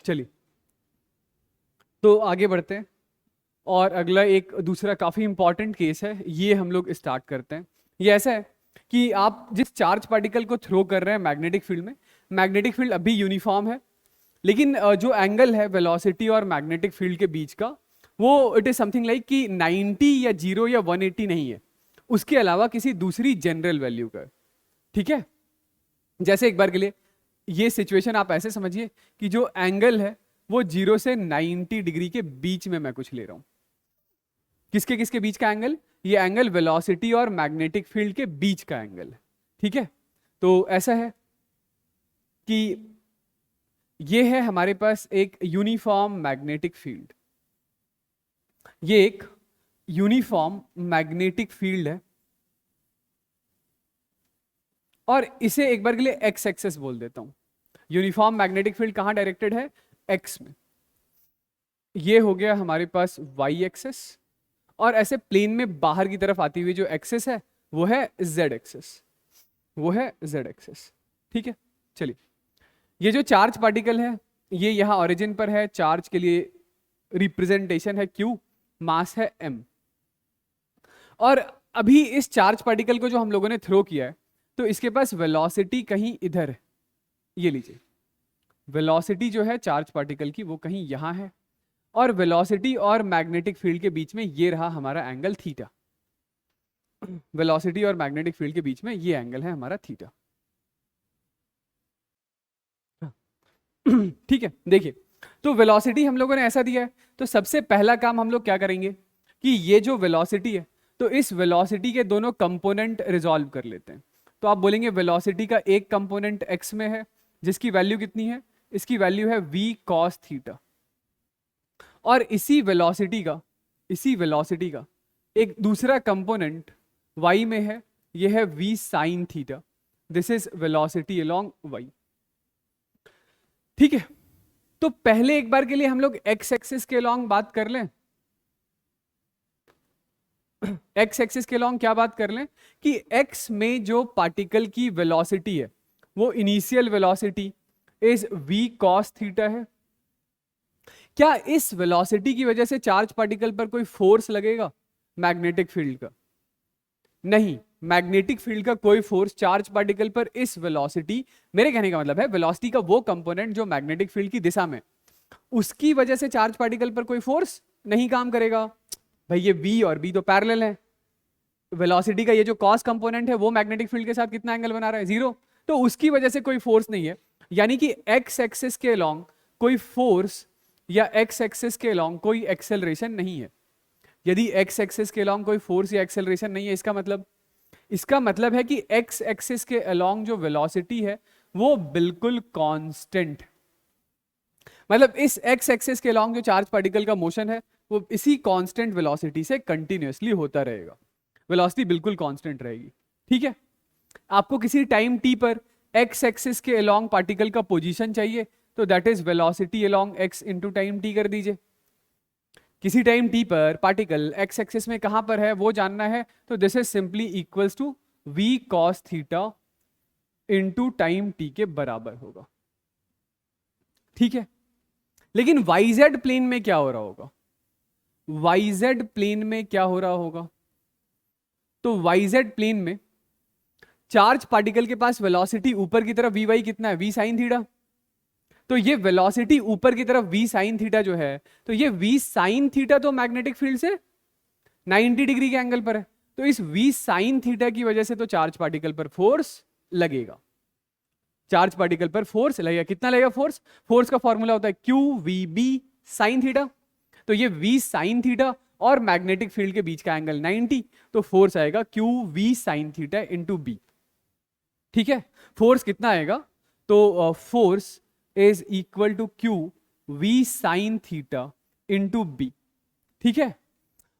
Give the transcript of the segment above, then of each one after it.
चलिए तो आगे बढ़ते हैं और अगला एक दूसरा काफी इंपॉर्टेंट केस है, ये हम लोग स्टार्ट करते हैं। ये ऐसा है कि आप जिस चार्ज पार्टिकल को थ्रो कर रहे हैं मैग्नेटिक फील्ड में, मैग्नेटिक फील्ड अभी यूनिफॉर्म है, लेकिन जो एंगल है वेलोसिटी और मैग्नेटिक फील्ड के बीच का, वो इट इज समथिंग लाइक कि 90 या 0 या 180 नहीं है, उसके अलावा किसी दूसरी जनरल वैल्यू का है। ठीक है, जैसे एक बार के लिए ये सिचुएशन आप ऐसे समझिए कि जो एंगल है वो 0 से 90 डिग्री के बीच में मैं कुछ ले रहा हूं। किसके किसके बीच का एंगल? ये एंगल वेलोसिटी और मैग्नेटिक फील्ड के बीच का एंगल है। ठीक है, तो ऐसा है कि ये है हमारे पास एक यूनिफॉर्म मैग्नेटिक फील्ड, ये एक यूनिफॉर्म मैग्नेटिक फील्ड है और इसे एक बार के लिए एक्स एक्सेस बोल देता हूं। यूनिफॉर्म मैग्नेटिक फील्ड कहां डायरेक्टेड है? एक्स में। ये हो गया हमारे पास वाई एक्सेस, और ऐसे प्लेन में बाहर की तरफ आती हुई जो एक्सेस है वो है जेड एक्सेस, वो है जेड एक्सेस। ठीक है, चलिए ये जो चार्ज पार्टिकल है ये यहां ओरिजिन पर है, चार्ज के लिए रिप्रेजेंटेशन है Q, मास है M। और अभी इस चार्ज पार्टिकल को जो हम लोगों ने थ्रो किया है तो इसके पास वेलोसिटी कहीं इधर है, ये लीजिए वेलोसिटी जो है चार्ज पार्टिकल की वो कहीं यहां है, और वेलोसिटी और मैग्नेटिक फील्ड के बीच में ये रहा हमारा एंगल थीटा। वेलोसिटी और मैग्नेटिक फील्ड के बीच में ये एंगल है हमारा थीटा। ठीक है, देखिए तो वेलोसिटी हम लोगों ने ऐसा दिया है, तो सबसे पहला काम हम लोग क्या करेंगे कि ये जो वेलोसिटी है तो इस वेलोसिटी के दोनों कंपोनेंट रिजॉल्व कर लेते हैं। तो आप बोलेंगे वेलोसिटी का एक कंपोनेंट x में है जिसकी वैल्यू कितनी है? इसकी वैल्यू है v cos थीटा, और इसी वेलोसिटी का एक दूसरा कंपोनेंट y में है, ये है v sin theta. This is velocity along y। ठीक है, तो पहले एक बार के लिए हम लोग x एक्सिस के अलोंग बात कर लें। x एक्सिस के अलोंग क्या बात कर लें कि x में जो पार्टिकल की वेलोसिटी है वो initial velocity is v cos theta है। क्या इस वेलोसिटी की वजह से चार्ज पार्टिकल पर कोई फोर्स लगेगा मैग्नेटिक फील्ड का? नहीं, मैग्नेटिक फील्ड का कोई फोर्स चार्ज पार्टिकल पर इस वेलोसिटी, मेरे कहने का मतलब है वेलोसिटी का वो कंपोनेंट जो मैग्नेटिक फील्ड की दिशा में, उसकी वजह से चार्ज पार्टिकल पर कोई फोर्स नहीं काम करेगा। भाई ये v और b तो पैरेलल है, वेलोसिटी का ये जो कॉस कंपोनेंट है वो मैग्नेटिक फील्ड के साथ कितना एंगल बना रहा है? 0, तो उसकी वजह से कोई फोर्स नहीं है। यानी कि एक्स एक्सिस के अलोंग कोई फोर्स या एक्स एक्सिस के अलोंग कोई एक्सेलरेशन नहीं है। यदि एक्स एक्सिस के अलोंग कोई फोर्स या एक्सेलरेशन नहीं है, इसका मतलब है कि एक्स एक्सिस के अलोंग जो वेलोसिटी है वो बिल्कुल कांस्टेंट, मतलब इस एक्स एक्सिस के अलोंग जो चार्ज पार्टिकल का मोशन है वो इसी कांस्टेंट वेलोसिटी से कंटिन्यूअसली होता रहेगा, वेलोसिटी बिल्कुल कांस्टेंट रहेगी। ठीक है, आपको किसी टाइम t पर एक्स एक्सिस के अलोंग पार्टिकल का पोजीशन चाहिए तो that is velocity along x into time t कर दीजिए। किसी टाइम t पर पार्टिकल एक्स एक्सिस में कहां पर है वो जानना है, तो this is simply equals to v cos theta into time t के बराबर होगा। ठीक है, लेकिन yz प्लेन में क्या हो रहा होगा? yz प्लेन में क्या हो रहा होगा? तो yz प्लेन में चार्ज पार्टिकल के पास वेलोसिटी ऊपर की तरफ vy कितना है? v sin theta. तो ये वेलोसिटी ऊपर की तरफ v sin थीटा जो है, तो ये v sin थीटा तो मैग्नेटिक फील्ड से 90 डिग्री के एंगल पर है, तो इस v sin थीटा की वजह से तो चार्ज पार्टिकल पर फोर्स लगेगा, चार्ज पार्टिकल पर फोर्स लगेगा। कितना लगेगा फोर्स? फोर्स का फॉर्मूला होता है QVB sin थीटा, तो ये v sin थीटा और मैग्नेटिक फील्ड के बीच का एंगल 90, तो फोर्स आएगा QV sin theta into B. ठीक है, फोर्स कितना आएगा? तो force is equal to QV sin theta into B. ठीक है,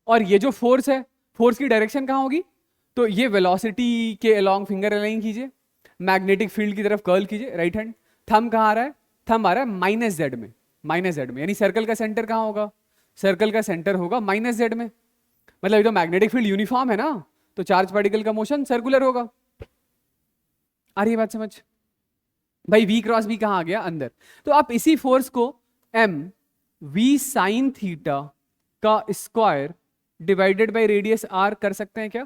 और ये जो फोर्स है, फोर्स की डायरेक्शन कहां होगी? तो ये वेलोसिटी के अलोंग फिंगर अलाइन कीजिए, मैग्नेटिक फील्ड की तरफ कर्ल कीजिए, राइट हैंड। थंब कहां आ रहा है? थंब आ रहा है माइनस जेड में, माइनस जेड में, यानी सर्कल का सेंटर कहां होगा? सर्कल का सेंटर होगा माइनस जेड में। मतलब ये तो मैग्नेटिक फील्ड यूनिफॉर्म है ना, तो चार्ज पार्टिकल का मोशन सर्कुलर होगा। आ रही है बात समझ? भाई v क्रॉस b कहां आ गया? अंदर। तो आप इसी फोर्स को m v साइन थीटा का square divided by radius r कर सकते हैं क्या?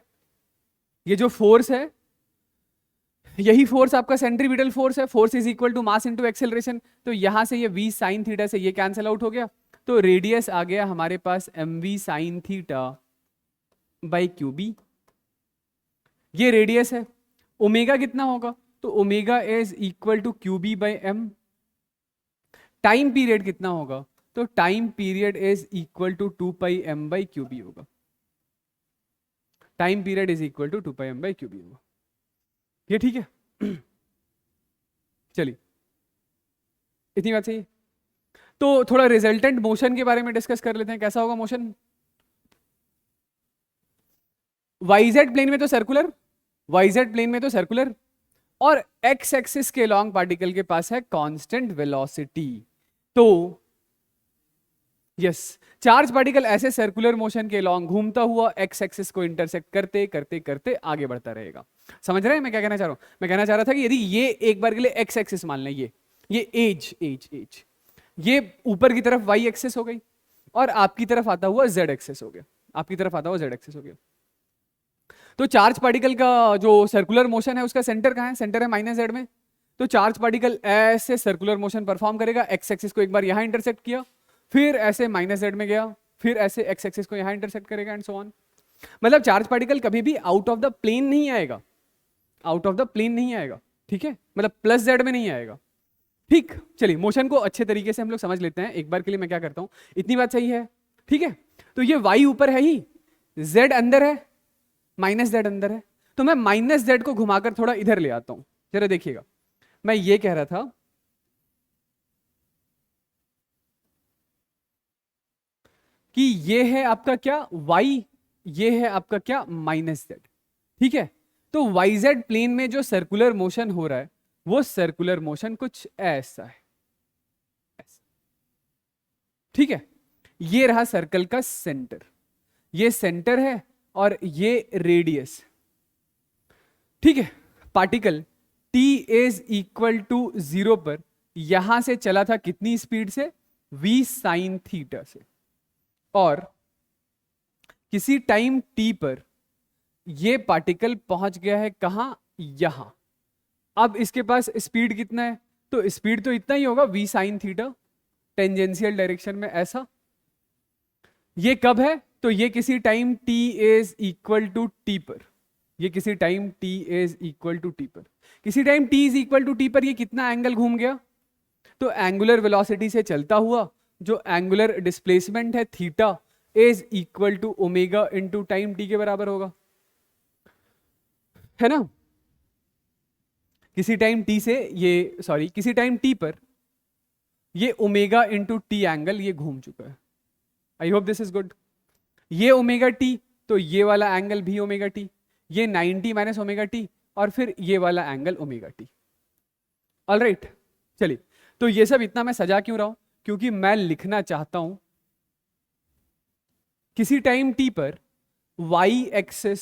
ये जो फोर्स है, यही फोर्स आपका सेंट्रीपिटल फोर्स है, force is equal to mass into acceleration. तो यहां से ये v साइन थीटा से ये कैंसिल आउट हो गया, तो रेडियस आ गया हमारे पास mv sine theta by Q B. ये रेडियस है। ओमेगा कितना होगा? तो omega is equal to Q B by M. Time period कितना होगा? तो time period is equal to 2 pi M by QB होगा। Time period is equal to 2 pi M by QB होगा। ये ठीक है? चलिए, इतनी बात सही है। तो थोड़ा रिजल्टेंट मोशन के बारे में डिस्कस कर लेते हैं। कैसा होगा मोशन? वाईजेड प्लेन में तो सर्कुलर, वाईजेड प्लेन में तो सर्कुलर, और एक्स एक्सिस के लॉन्ग पार्टिकल के पास है कांस्टेंट वेलोसिटी। तो यस, चार्ज पार्टिकल ऐसे सर्कुलर मोशन के लॉन्ग घूमता हुआ एक्स एक्सिस को इंटरसेक्ट करते करते करते आगे बढ़ता रहेगा। समझ रहे हैं मैं क्या कहना चाह रहा हूं? मैं कहना चाह रहा था कि यदि ये एक बार के लिए एक्स एक्सिस मान लें, ये एज एज एज, ये ऊपर की तरफ वाई एक्सिस हो गई और आपकी तरफ आता हुआ जेड एक्सिस हो गया, आपकी तरफ आता हुआ जेड एक्सिस हो गया। तो चार्ज पार्टिकल का जो सर्कुलर मोशन है उसका सेंटर कहाँ है? सेंटर है माइनस जेड में। तो चार्ज पार्टिकल ऐसे सर्कुलर मोशन परफॉर्म करेगा, एक्स एक्सिस को एक बार यहां इंटरसेक्ट किया, फिर ऐसे माइनस जेड में गया, फिर ऐसे एक्स एक्सिस को यहां इंटरसेक्ट करेगा एंड सो ऑन। मतलब चार्ज पार्टिकल कभी भी आउट ऑफ द प्लेन नहीं आएगा, आउट ऑफ द प्लेन नहीं आएगा, ठीक है? मतलब प्लस जेड में नहीं आएगा। ठीक, चलिए मोशन को अच्छे तरीके से हम लोग समझ लेते हैं। एक बार के लिए मैं क्या करता हूं, इतनी बात सही है, ठीक है? तो ये वाई ऊपर है ही, जेड अंदर है, माइनस जेड अंदर है, तो मैं माइनस जेड को घुमाकर थोड़ा इधर ले आता हूं। जरा देखिएगा, मैं ये कह रहा था कि ये है आपका क्या? y, ये है आपका क्या? माइनस जेड, ठीक है? तो yz प्लेन में जो सर्कुलर मोशन हो रहा है वो सर्कुलर मोशन कुछ ऐसा है, ऐसा, ठीक है? ये रहा सर्कल का सेंटर, ये सेंटर है और ये रेडियस, ठीक है? Particle t is equal to 0 पर यहां से चला था कितनी स्पीड से? v साइन थीटा से, और किसी टाइम t पर ये पार्टिकल पहुंच गया है कहां? यहां। अब इसके पास स्पीड कितना है? तो स्पीड तो इतना ही होगा, v sine theta, tangential direction में ऐसा। ये कब है? तो ये किसी time t is equal to t पर, ये किसी time t is equal to t पर, किसी time t is equal to t पर ये कितना एंगल घूम गया? तो एंगुलर वेलोसिटी से चलता हुआ जो एंगुलर डिस्प्लेसमेंट है theta is equal to omega into time t के बराबर होगा, है ना? किसी टाइम t से ये, सॉरी, किसी टाइम t पर ये ओमेगा इनटू t एंगल ये घूम चुका है। I hope this is good. ये ओमेगा t, तो ये वाला एंगल भी ओमेगा t, ये 90 माइनस ओमेगा t, और फिर ये वाला एंगल ओमेगा t। ऑलराइट, चलिए, तो ये सब इतना मैं सजा क्यों रहा हूं? क्योंकि मैं लिखना चाहता हूं किसी टाइम t पर y एक्सिस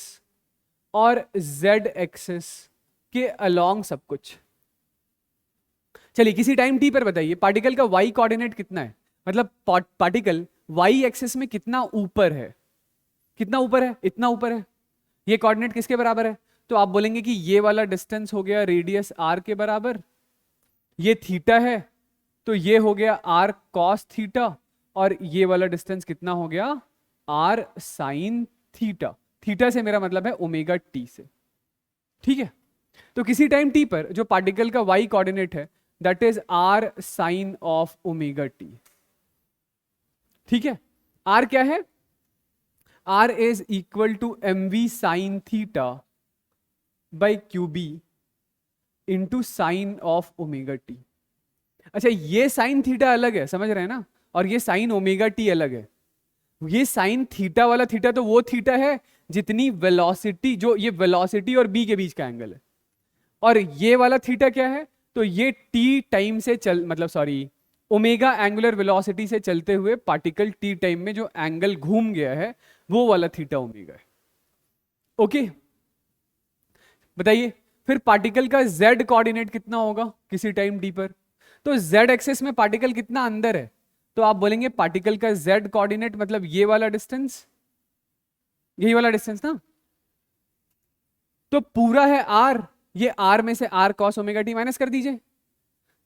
और z एक्सिस के अलोंग सब कुछ। चलिए, किसी टाइम t पर बताइए पार्टिकल का y कोऑर्डिनेट कितना है? मतलब पार्टिकल y एक्सिस में कितना ऊपर है? कितना ऊपर है? इतना ऊपर है। ये कोऑर्डिनेट किसके बराबर है? तो आप बोलेंगे कि ये वाला डिस्टेंस हो गया रेडियस r के बराबर, ये थीटा है तो ये हो गया r cos थीटा, और ये वाला डिस्टेंस कितना हो गया? r sin theta. थीटा से मेरा मतलब है ओमेगा t से, ठीक है? तो किसी टाइम t पर जो पार्टिकल का y कोऑर्डिनेट है that is r sin of omega t, ठीक है? r क्या है? r is equal to mv sine theta by QB into sine of omega T. अच्छा, ये साइन थीटा अलग है, समझ रहे हैं ना? और ये साइन ओमेगा टी अलग है। ये साइन थीटा वाला थीटा तो वो थीटा है जितनी वेलोसिटी, जो ये वेलोसिटी और बी के बीच का एंगल है, और ये वाला थीटा क्या है? तो ये टी टाइम से चल, मतलब सॉरी, ओमेगा एंगुलर वेलोसिटी से चलते हुए पार्टिकल टी टाइम में जो एंगल घूम गया है वो वाला थीटा ओमेगा है। ओके, बताइए फिर पार्टिकल का z कोऑर्डिनेट कितना होगा किसी टाइम t पर? तो z एक्सिस में पार्टिकल कितना अंदर है? तो आप बोलेंगे पार्टिकल का z कोऑर्डिनेट मतलब ये वाला डिस्टेंस, यही वाला डिस्टेंस ना, तो पूरा है r, ये r में से r cos omega t minus कर दीजिए,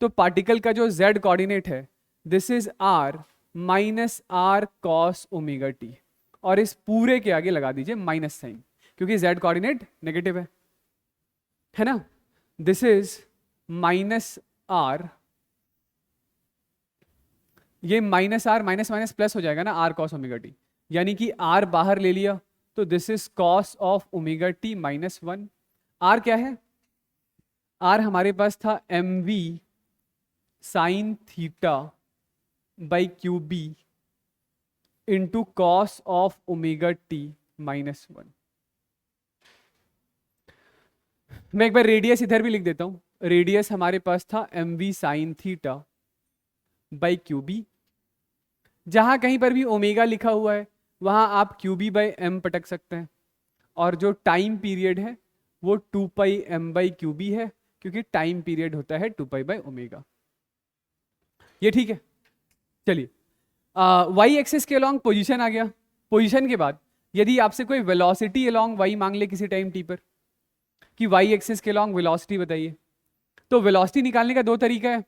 तो पार्टिकल का जो z कोऑर्डिनेट है this is r minus r cos omega t, और इस पूरे के आगे लगा दीजिए माइनस साइन, क्योंकि z कोऑर्डिनेट नेगेटिव है ना। दिस इज माइनस r, ये minus r minus minus plus हो जाएगा ना, r cos ओमेगा t, यानी कि r बाहर ले लिया तो this is cos of omega t minus 1। r क्या है, r हमारे पास था mv sine theta by Q B into cos of omega T minus 1। मैं एक बार रेडियस इधर भी लिख देता हूं, रेडियस हमारे पास था mv sine theta by Q B, जहां कहीं पर भी ओमेगा लिखा हुआ है वहां आप क्यू बी बाई एम पटक सकते हैं, और जो टाइम पीरियड है वो 2 pi M by Q B है, क्योंकि टाइम पीरियड होता है 2 पाई बाई ओमेगा। ये ठीक है। चलिए वाई एक्सिस के अलोंग पोजीशन आ गया। पोजीशन के बाद यदि आपसे कोई वेलोसिटी अलोंग वाई मांग ले किसी टाइम टी पर, कि वाई एक्सिस के अलोंग वेलोसिटी बताइए, तो वेलोसिटी निकालने का दो तरीका है।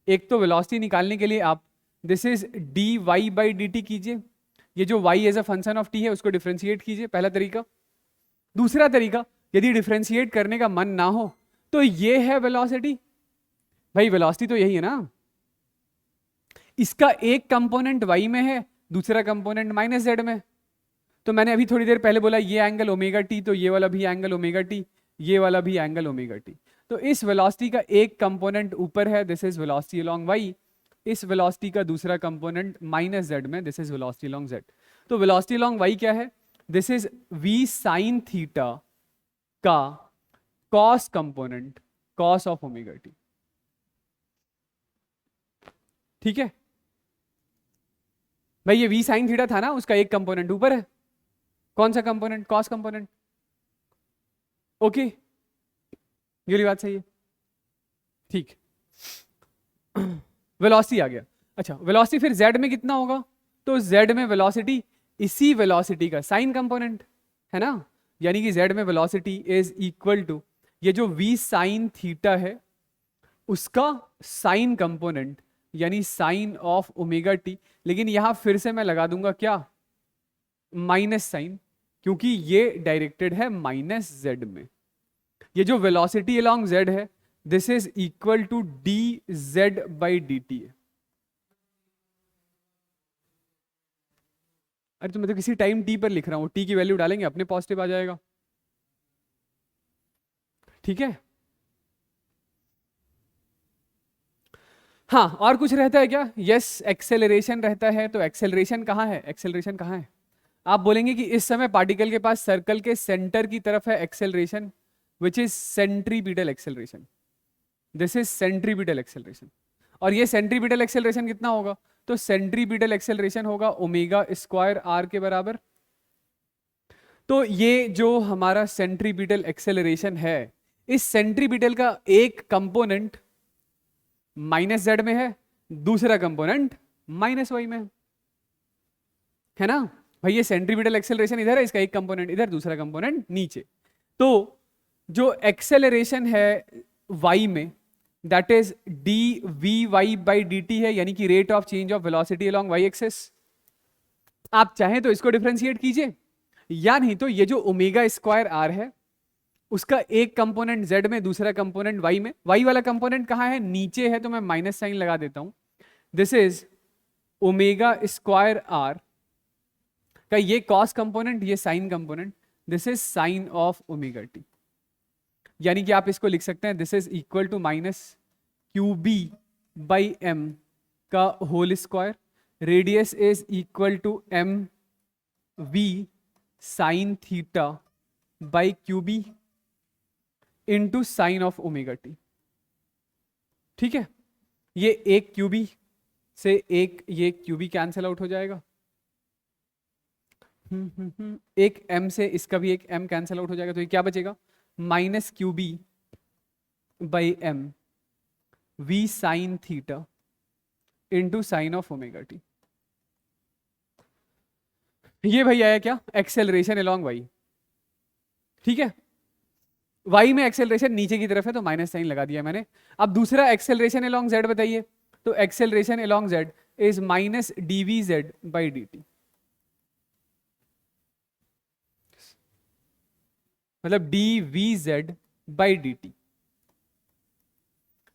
एक तो वेलोसिटी निकालने के लिए आप this is D Y by D T कीजिए, ये जो y as a function of t है उसको डिफ्रेंशिएट कीजिए, पहला तरीका। दूसरा तरीका, यदि डिफ्रेंशिएट करने का मन ना हो तो ये है वेलोसिटी, भाई वेलोसिटी तो यही है ना, इसका एक कंपोनेंट y में है, दूसरा कंपोनेंट माइनस z में। तो मैंने अभी थोड़ी देर पहले बोला ये एंगल ओमेगा टी, तो ये वाला भी एंगल ओमेगा टी, ये वाला भी एंगल ओमेगा टी। तो इस वेलोसिटी का एक कंपोनेंट ऊपर है, this is velocity along y, इस वेलोसिटी का दूसरा कंपोनेंट माइनस z में, this is velocity along z। तो वेलोसिटी अलोंग y क्या है, this is v sine theta का cos component, cos of omega T. ठीक है भाई, ये v साइन थीटा था ना, उसका एक कंपोनेंट ऊपर है, कौन सा कंपोनेंट, cos कंपोनेंट। ओके, ये वाली बात सही है, ठीक। वेलोसिटी आ गया। अच्छा, वेलोसिटी फिर z में कितना होगा, तो z में वेलोसिटी इसी वेलोसिटी का साइन कंपोनेंट है ना, यानी कि z में वेलोसिटी इज इक्वल टू ये जो v साइन थीटा है उसका साइन कंपोनेंट, यानी साइन ऑफ ओमेगा टी। लेकिन यहां फिर से मैं लगा दूंगा क्या, माइनस साइन, क्योंकि ये डायरेक्टेड है माइनस z में। ये जो वेलोसिटी अलोंग z है this is equal to D Z by D T है। अरे तो मैं तो किसी टाइम t पर लिख रहा हूं, t की वैल्यू डालेंगे अपने पॉजिटिव आ जाएगा। ठीक है, हाँ और कुछ रहता है क्या, यस एक्सेलरेशन रहता है। तो एक्सेलरेशन कहाँ है, एक्सेलरेशन कहाँ है, आप बोलेंगे कि इस समय पार्टिकल के पास सर्कल के सेंटर की तरफ है acceleration, which is centripetal acceleration, this is centripetal acceleration. और ये सेंट्रीपिटल एक्सेलरेशन कितना होगा, तो सेंट्रीपिटल एक्सेलरेशन होगा ओमेगा स्क्वायर आर के बराबर। तो ये जो हमारा सेंट्रीपिटल एक्सेलरेशन है, इस सेंट्रीपिटल का एक कंपोनेंट माइनस जेड में है, दूसरा कंपोनेंट माइनस वाई में है ना। भाई ये सेंट्रीपिटल एक्सेलरेशन इधर है, इसका एक कंपोनेंट इधर, दूसरा कंपोनेंट नीचे। तो जो एक्सेलरेशन है y में that is D V Y by D T है, यानी कि rate of change of velocity along y axis. आप चाहें तो इसको डिफरेंशिएट कीजिए, या नहीं तो ये जो ओमेगा स्क्वायर आर है उसका एक कंपोनेंट z में, दूसरा कंपोनेंट y में। y वाला कंपोनेंट कहाँ है, नीचे है, तो मैं माइनस साइन लगा देता हूं। This is omega square R का ये cos कंपोनेंट, ये sine component, this is sine of omega T. यानी कि आप इसको लिख सकते हैं this is equal to minus Q B by M का whole square, radius is equal to M V sine theta by Q B into sine of omega T. ठीक है, ये एक क्यूबी से एक ये क्यूबी कैंसिल आउट हो जाएगा, एक m से इसका भी एक m कैंसिल आउट हो जाएगा, तो ये क्या बचेगा, minus QB by M V sine theta into sine of omega T. ये भाई आया क्या, एक्सेलरेशन अलोंग वाई। ठीक है, वाई में एक्सेलरेशन नीचे की तरफ है तो माइनस साइन लगा दिया मैंने। अब दूसरा एक्सेलरेशन अलोंग जेड बताइए, तो acceleration along Z is minus D V Z by D T, मतलब D V Z by D T.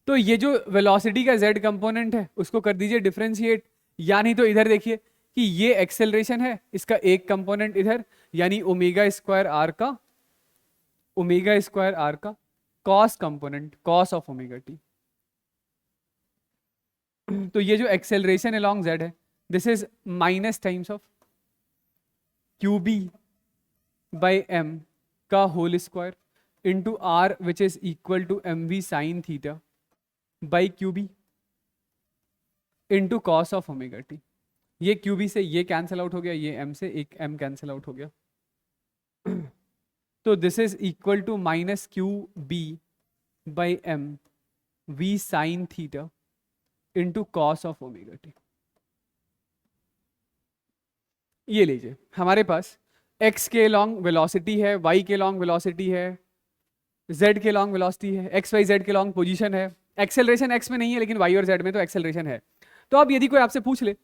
तो ये जो वेलोसिटी का जेड कंपोनेंट है उसको कर दीजिए डिफरेंशिएट, या नहीं तो इधर देखिए कि ये एक्सेलरेशन है, इसका एक कंपोनेंट इधर, यानी ओमेगा स्क्वायर आर का, ओमेगा स्क्वायर आर का cos component, cos of omega T. तो ये जो एक्सेलरेशन अलोंग जेड है, this is minus times of Q B by M का whole square into R which is equal to M V sine theta by Q B into cos of omega T. ये Q B से ये cancel out हो गया, ये M से एक M cancel out हो गया, तो this is equal to minus Q B by M V sine theta into cos of omega T. ये लीजिए हमारे पास x के लॉन्ग वेलोसिटी है, y के लॉन्ग वेलोसिटी है, z के लॉन्ग वेलोसिटी है, x y z के लॉन्ग पोजीशन है, एक्सेलरेशन x में नहीं है लेकिन y और z में तो एक्सेलरेशन है। तो अब यदि कोई आपसे पूछ ले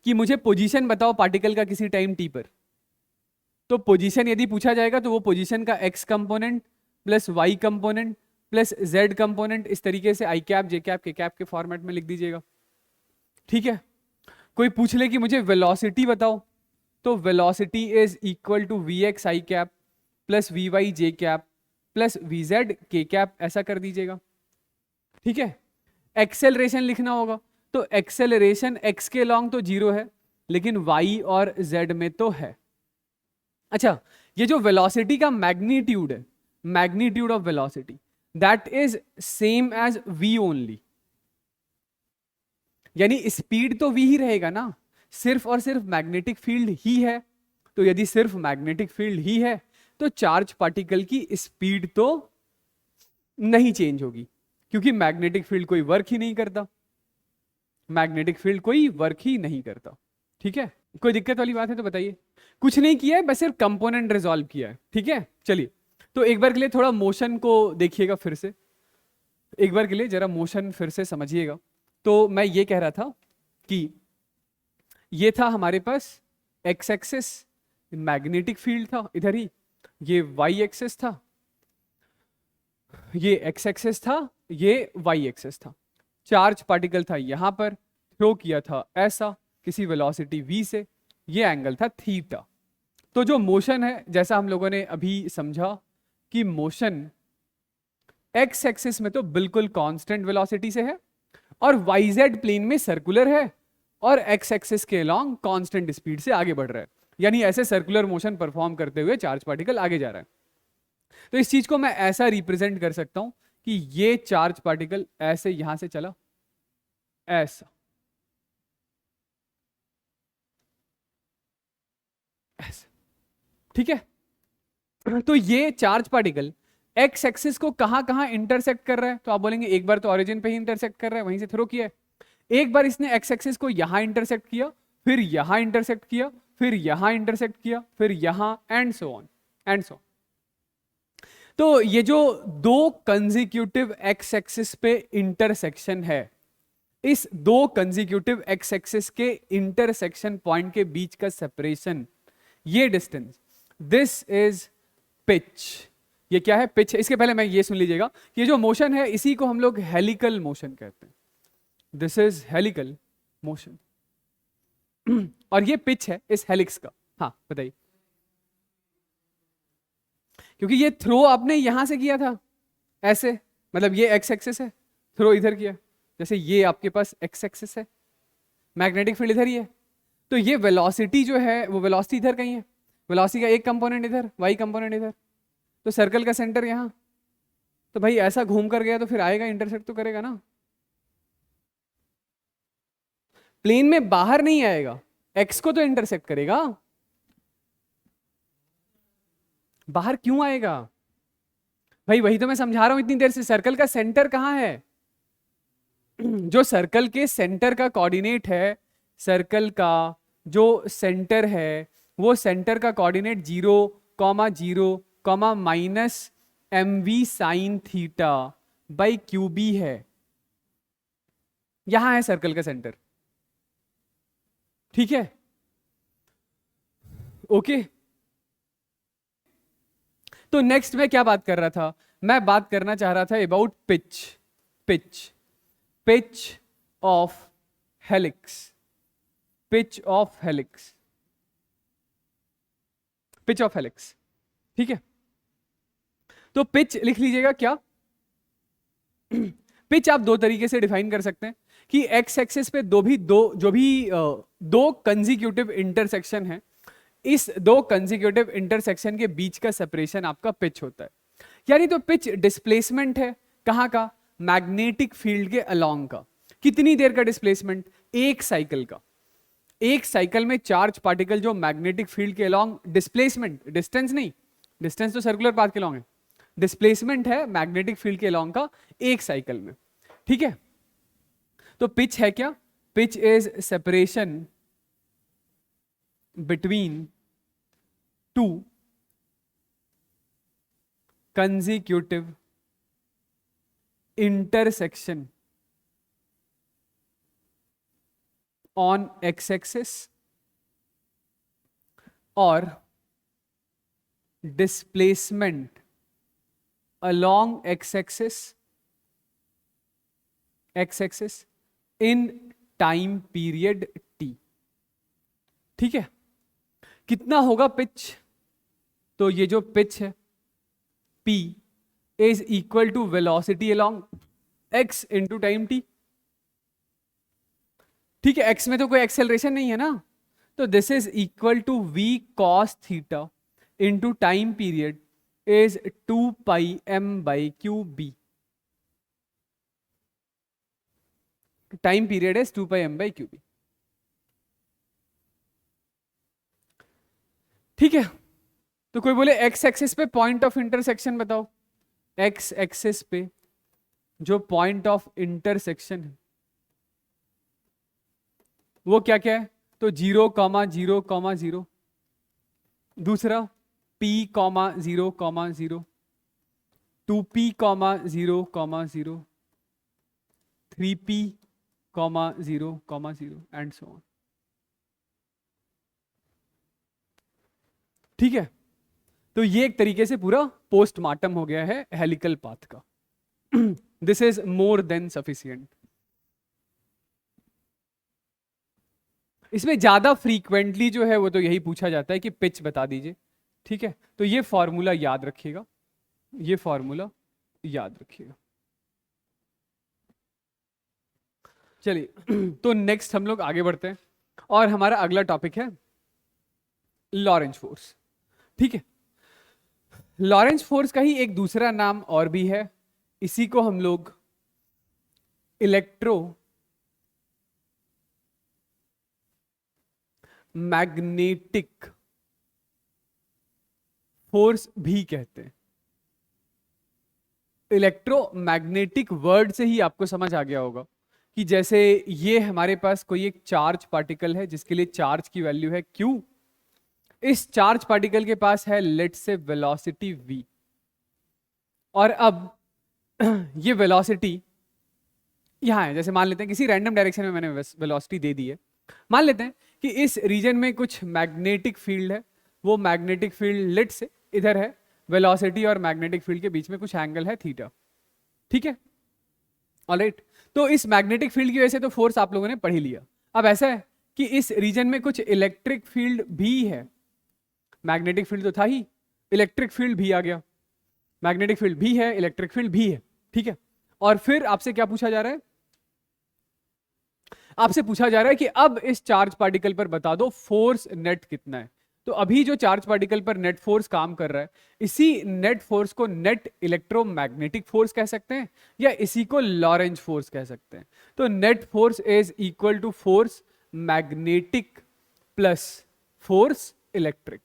कि मुझे पोजीशन बताओ पार्टिकल का किसी टाइम t पर, तो पोजीशन यदि पूछा जाएगा तो वो पोजीशन का x component plus y component plus z component इस तरीके से आई कैप जे कैप के कैप के फॉर्मेट में लिख दीजिएगा। ठीक है, कोई पूछ ले कि मुझे वेलोसिटी बताओ, तो velocity is equal to V X I cap plus V Y J cap plus V Z K cap, ऐसा कर दीजिएगा। ठीक है, एक्सेलरेशन लिखना होगा तो एक्सेलरेशन एक्स के लॉन्ग तो जीरो है लेकिन वाई और जेड में तो है। अच्छा, ये जो वेलोसिटी का मैग्नीट्यूड है, magnitude of velocity that is same as V only, यानी स्पीड तो वी ही रहेगा ना, सिर्फ और सिर्फ मैग्नेटिक फील्ड ही है। तो यदि सिर्फ मैग्नेटिक फील्ड ही है तो चार्ज पार्टिकल की स्पीड तो नहीं चेंज होगी, क्योंकि मैग्नेटिक फील्ड कोई वर्क ही नहीं करता, मैग्नेटिक फील्ड कोई वर्क ही नहीं करता। ठीक है, कोई दिक्कत वाली बात है तो बताइए। कुछ नहीं किया है, बस सिर्फ कंपोनेंट रिजॉल्व किया है। ठीक है, चलिए तो एक बार के लिए थोड़ा मोशन को देखिएगा फिर से, एक बार के लिए जरा मोशन फिर से समझिएगा। तो मैं ये कह रहा था कि ये था हमारे पास एक्स एक्सिस, मैग्नेटिक फील्ड था इधर ही, ये वाई एक्सिस था, ये एक्स एक्सिस था, ये वाई एक्सिस था, चार्ज पार्टिकल था यहां पर, थ्रो किया था ऐसा किसी वेलोसिटी v से, ये एंगल था थीटा। तो जो मोशन है, जैसा हम लोगों ने अभी समझा कि मोशन एक्स एक्सिस में तो बिल्कुल कांस्टेंट वेलोसिटी से है और वाई जेड प्लेन में सर्कुलर है और एक्स एक्सिस के लॉन्ग कांस्टेंट स्पीड से आगे बढ़ रहा है, यानी ऐसे सर्कुलर मोशन परफॉर्म करते हुए चार्ज पार्टिकल आगे जा रहा है। तो इस चीज को मैं ऐसा रिप्रेजेंट कर सकता हूं कि ये चार्ज पार्टिकल ऐसे यहां से चला ऐसा, ऐसे। ठीक है, तो ये चार्ज पार्टिकल एक्स एक्सिस को कहां कहां इंटरसेक्ट कर रहा है, तो आप बोलेंगे एक बार तो ओरिजिन पे ही इंटरसेक्ट कर रहा है, वहीं से थ्रो किया है, एक बार इसने एक्स एक्सिस को यहां इंटरसेक्ट किया, फिर यहां इंटरसेक्ट किया, फिर यहां इंटरसेक्ट किया, फिर यहां, and so on and so. तो ये जो दो कंसेक्यूटिव एक्स एक्सिस पे इंटरसेक्शन है, इस दो कंसेक्यूटिव एक्स एक्सिस के इंटरसेक्शन पॉइंट के बीच का सेपरेशन, ये डिस्टेंस, दिस इज पिच। ये क्या है, पिच। इसके पहले मैं ये सुन लीजिएगा कि ये जो मोशन है इसी को हम लोग हेलिकल मोशन कहते हैं, दिस इज हेलिकल मोशन और ये पिच है इस हेलिक्स का। हाँ बताइए। क्योंकि ये थ्रो आपने यहां से किया था ऐसे, मतलब ये एक्स एक्सिस है, थ्रो इधर किया, जैसे ये आपके पास एक्स एक्सिस है, मैग्नेटिक फील्ड इधर ही है, तो ये वेलोसिटी जो है वो वेलोसिटी इधर कहीं है, वेलोसिटी का एक कंपोनेंट इधर, वाई कंपोनेंट इधर, तो सर्कल का सेंटर यहां, तो भाई ऐसा घूम कर गया तो फिर आएगा, इंटरसेक्ट तो करेगा ना, प्लेन में बाहर नहीं आएगा, एक्स को तो इंटरसेक्ट करेगा, बाहर क्यों आएगा भाई, वही तो मैं समझा रहा हूं इतनी देर से, सर्कल का सेंटर कहां है, जो सर्कल के सेंटर का कोऑर्डिनेट है, सर्कल का जो सेंटर है वो सेंटर का coordinate 0,0, minus mv sine theta by QB है। यहां है सर्कल का सेंटर, ठीक है, ओके। तो नेक्स्ट मैं क्या बात कर रहा था, मैं बात करना चाह रहा था about pitch, pitch pitch of helix, pitch of helix, pitch of helix, ठीक है। तो पिच लिख लीजिएगा क्या, पिच आप दो तरीके से डिफाइन कर सकते हैं कि एक्स एक्सिस पे दो कंजिक्यूटिव इंटरसेक्शन है, इस दो कंजिक्यूटिव इंटरसेक्शन के बीच का सेपरेशन आपका पिच होता है। यानी तो पिच डिस्प्लेसमेंट है, कहां का, मैग्नेटिक फील्ड के अलोंग का। कितनी देर का डिस्प्लेसमेंट, एक साइकिल का। एक साइकिल में चार्ज पार्टिकल जो मैग्नेटिक फील्ड के अलोंग, डिस्प्लेसमेंट, डिस्टेंस नहीं, डिस्टेंस तो सर्कुलर पाथ के अलोंग है, डिस्प्लेसमेंट है मैग्नेटिक फील्ड के अलोंग का एक साइकिल में, ठीक है। तो पिच है क्या, pitch is separation between two consecutive intersection on x axis और displacement along x-axis in time period t, ठीक है। कितना होगा पिच, तो ये जो पिच है p is equal to velocity along x into time t, ठीक है। x में तो कोई एक्सेलरेशन नहीं है ना, तो this is equal to v cos theta into time period is 2 pi m by QB, time period is 2 pi m by QB, ठीक है। तो कोई बोले एक्स एक्सिस पे पॉइंट ऑफ इंटरसेक्शन बताओ, एक्स एक्सिस पे जो पॉइंट ऑफ इंटरसेक्शन है वो क्या क्या है, तो 0,0,0, दूसरा P, 0,0, 2P, 0,0, 3P, 0,0 and so on, ठीक है। तो ये एक तरीके से पूरा पोस्टमार्टम हो गया है हेलिकल पाथ का। This is more than sufficient. इसमें ज्यादा फ्रीक्वेंटली जो है वो तो यही पूछा जाता है कि पिच बता दीजिए, ठीक है। तो ये फॉर्मूला याद रखिएगा, ये फॉर्मूला याद रखिएगा। चलिए तो नेक्स्ट हम लोग आगे बढ़ते हैं और हमारा अगला टॉपिक है लॉरेंज फोर्स, ठीक है। लॉरेंज फोर्स का ही एक दूसरा नाम और भी है, इसी को हम लोग इलेक्ट्रो मैग्नेटिक फोर्स भी कहते हैं। इलेक्ट्रोमैग्नेटिक वर्ड से ही आपको समझ आ गया होगा कि जैसे ये हमारे पास कोई एक चार्ज पार्टिकल है जिसके लिए चार्ज की वैल्यू है Q, इस चार्ज पार्टिकल के पास है लेट से वेलोसिटी V, और अब ये वेलोसिटी यहां है, जैसे मान लेते हैं किसी रैंडम डायरेक्शन में मैंने वेलोसिटी दे दी है, मान लेते हैं कि इस रीजन में कुछ मैग्नेटिक फील्ड है, वो मैग्नेटिक फील्ड लेट से इधर है, वेलोसिटी और मैग्नेटिक फील्ड के बीच में कुछ एंगल है थीटा, ठीक है, ऑलराइट। तो इस मैग्नेटिक फील्ड की वजह से तो फोर्स आप लोगों ने पढ़ ही लिया। अब ऐसा है कि इस रीजन में कुछ इलेक्ट्रिक फील्ड भी है, मैग्नेटिक फील्ड तो था ही, इलेक्ट्रिक फील्ड भी आ गया, मैग्नेटिक फील्ड भी है, इलेक्ट्रिक फील्ड भी है, ठीक है। और फिर आपसे क्या पूछा जा रहा है, आपसे पूछा जा रहा है कि अब इस चार्ज पार्टिकल पर बता दो फोर्स नेट कितना है। तो अभी जो चार्ज पार्टिकल पर नेट फोर्स काम कर रहा है, इसी नेट फोर्स को नेट इलेक्ट्रोमैग्नेटिक फोर्स कह सकते हैं या इसी को लॉरेंज फोर्स कह सकते हैं। तो net force is equal to force magnetic plus force electric,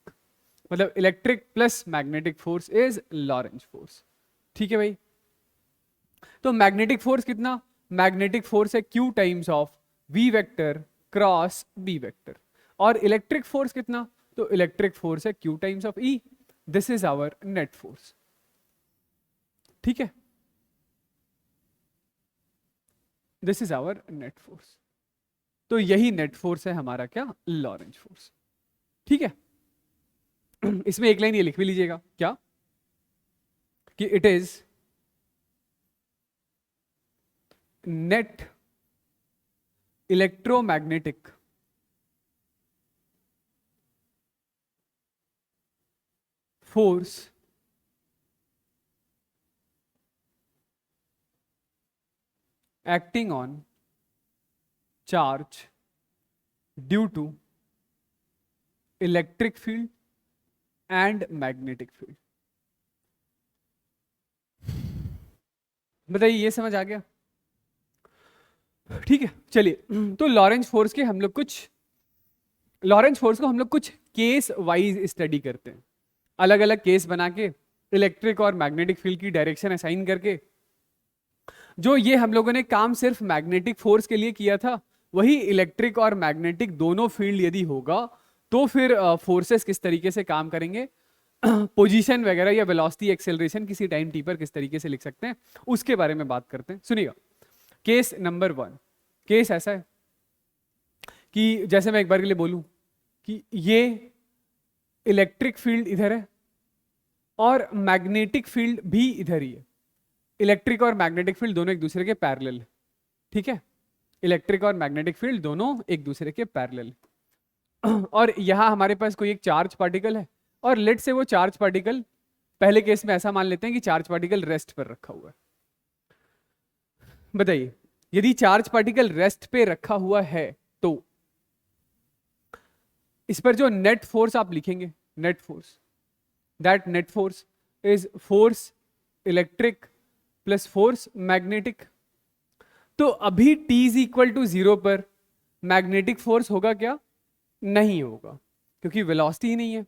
मतलब electric plus magnetic force is Lorentz force, ठीक है भाई। तो मैग्नेटिक फोर्स कितना, मैग्नेटिक फोर्स है q times of v vector cross b vector, और इलेक्ट्रिक फोर्स कितना, तो इलेक्ट्रिक फोर्स है q times of e। This is our net force. ठीक है, this is our net force. तो यही नेट फोर्स है हमारा क्या, लॉरेंज फोर्स। ठीक है, इसमें एक लाइन ये लिख भी लीजिएगा क्या, कि it is net electromagnetic force acting on charge due to electric field and magnetic field। बताइए, ये समझ आ गया? ठीक है, चलिए, तो लॉरेंज फोर्स के हम लोग लॉरेंज फोर्स को हम लोग कुछ केस वाइज स्टडी करते हैं, अलग अलग केस बना के इलेक्ट्रिक और मैग्नेटिक फील्ड की डायरेक्शन असाइन करके। जो ये हम लोगों ने काम सिर्फ मैग्नेटिक फोर्स के लिए किया था, वही इलेक्ट्रिक और मैग्नेटिक दोनों फील्ड यदि होगा तो फिर फोर्सेस किस तरीके से काम करेंगे, पोजीशन वगैरह या वेलोसिटी एक्सेलरेशन किसी टाइम टी पर किस तरीके से लिख सकते हैं, उसके बारे में बात करते हैं। सुनिएगा, केस नंबर 1। केस ऐसा है कि जैसे मैं एक बार के लिए बोलूं कि ये इलेक्ट्रिक फील्ड इधर है और मैग्नेटिक फील्ड भी इधर ही है। इलेक्ट्रिक और मैग्नेटिक फील्ड दोनों एक दूसरे के पैरेलल है। ठीक है, इलेक्ट्रिक और मैग्नेटिक फील्ड दोनों एक दूसरे के पैरेलल है। और यहां हमारे पास कोई एक चार्ज पार्टिकल है, और लेट से वो चार्ज पार्टिकल, पहले केस में ऐसा मान लेते हैं कि चार्ज पार्टिकल रेस्ट पर रखा हुआ है। बताइए, यदि चार्ज पार्टिकल रेस्ट पे रखा हुआ है तो इस पर जो नेट फोर्स आप लिखेंगे, net force, that net force is force electric plus force magnetic. तो अभी t इज इक्वल टू 0 पर मैग्नेटिक फोर्स होगा क्या, नहीं होगा, क्योंकि वेलोसिटी ही नहीं है।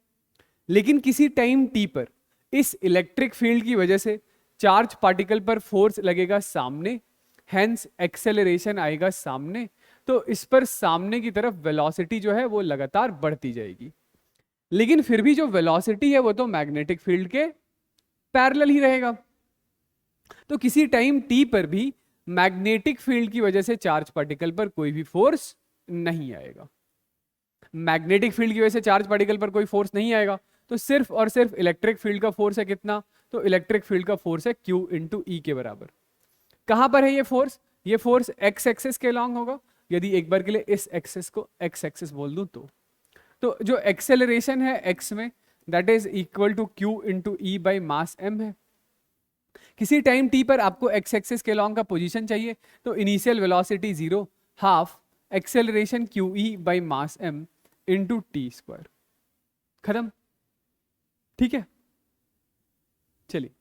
लेकिन किसी टाइम t पर इस इलेक्ट्रिक फील्ड की वजह से चार्ज पार्टिकल पर फोर्स लगेगा सामने, हेंस एक्सेलरेशन आएगा सामने, तो इस पर सामने की तरफ वेलोसिटी जो है वो लगातार बढ़ती जाएगी। लेकिन फिर भी जो वेलोसिटी है वो तो मैग्नेटिक फील्ड के पैरेलल ही रहेगा। तो किसी टाइम t पर भी मैग्नेटिक फील्ड की वजह से चार्ज पार्टिकल पर कोई भी फोर्स नहीं आएगा। मैग्नेटिक फील्ड की वजह से चार्ज पार्टिकल पर कोई फोर्स नहीं आएगा, तो सिर्फ और सिर्फ इलेक्ट्रिक फील्ड का फोर्स है कितना, तो इलेक्ट्रिक फील्ड का फोर्स है Q इंटू ई के बराबर। कहां पर है ये फोर्स, ये फोर्स एक्स एक्सिस के अलॉन्ग होगा। यदि एक बार के लिए इस एक्सिस को एक्स एक्सिस बोल दूं तो जो एक्सेलरेशन है एक्स में, that is equal to Q into E by mass m है। किसी टाइम t पर आपको एक्स एक्सिस के अलॉन्ग का पोजीशन चाहिए, तो initial velocity 0 half acceleration Q E by mass m into T square, खत्म। ठीक है, चलिए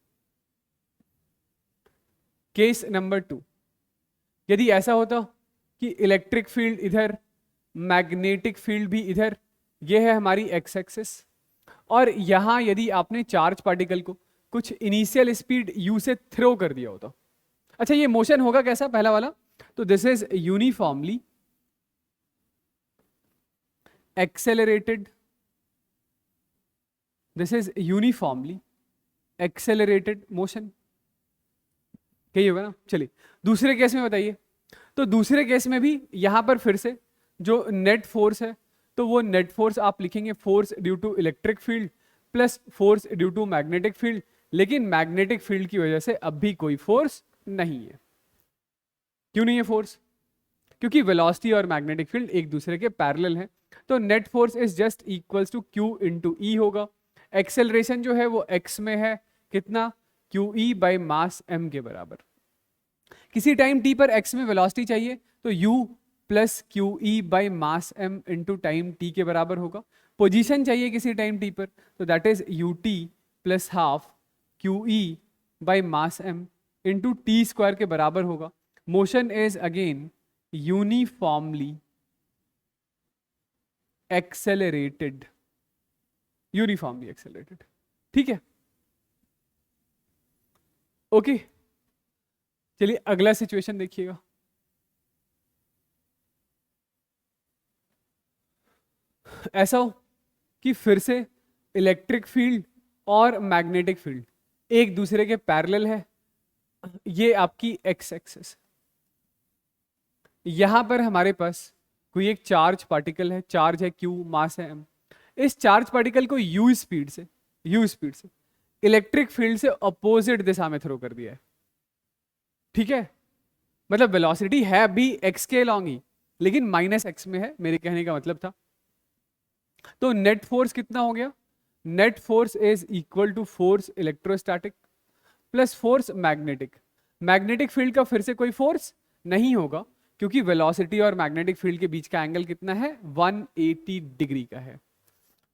केस नंबर 2। यदि ऐसा होता कि इलेक्ट्रिक फील्ड इधर, मैग्नेटिक फील्ड भी इधर, यह है हमारी एक्स एक्सिस, और यहां यदि आपने चार्ज पार्टिकल को कुछ इनिशियल स्पीड u से थ्रो कर दिया होता। अच्छा, ये मोशन होगा कैसा, पहला वाला, तो this is uniformly accelerated, this is uniformly accelerated motion, यही होगा ना। चलिए दूसरे केस में बताइए, तो दूसरे केस में भी यहां पर फिर से जो नेट फोर्स है, तो वो नेट फोर्स आप लिखेंगे force due to electric field plus force due to magnetic field. लेकिन मैग्नेटिक फील्ड की वजह से अब भी कोई फोर्स नहीं है। क्यों नहीं है फोर्स, क्योंकि वेलोसिटी और मैग्नेटिक फील्ड एक दूसरे के पैरेलल हैं। तो net force is just equals to Q into E होगा। एक्सेलरेशन जो है वो x में है, कितना, Q E by mass m के बराबर। किसी टाइम t पर x में वेलोसिटी चाहिए, तो u plus Q E by mass m into time t के बराबर होगा। पोजीशन चाहिए किसी टाइम t पर, तो that is ut plus half Q E by mass m into T square के बराबर होगा। Motion is again uniformly accelerated, uniformly accelerated. ठीक है, ओके। चलिए अगला सिचुएशन देखिएगा। ऐसा हो कि फिर से इलेक्ट्रिक फील्ड और मैग्नेटिक फील्ड एक दूसरे के पैरेलल है, ये आपकी एक्स एक्सिस। यहां पर हमारे पास कोई एक चार्ज पार्टिकल है, चार्ज है क्यू, मास है एम। इस चार्ज पार्टिकल को यू स्पीड से इलेक्ट्रिक फील्ड से अपोजिट दिशा में थ्रो कर दिया है। ठीक है, मतलब वेलोसिटी है अभी एक्स के अलॉन्ग ही, लेकिन माइनस एक्स में है, मेरे कहने का मतलब था। तो नेट फोर्स कितना हो गया? Net force is equal to force electrostatic plus force magnetic. Magnetic field का फिर से कोई फोर्स नहीं होगा, क्योंकि वेलोसिटी और मैग्नेटिक फील्ड के बीच का एंगल कितना है? 180 डिग्री का है।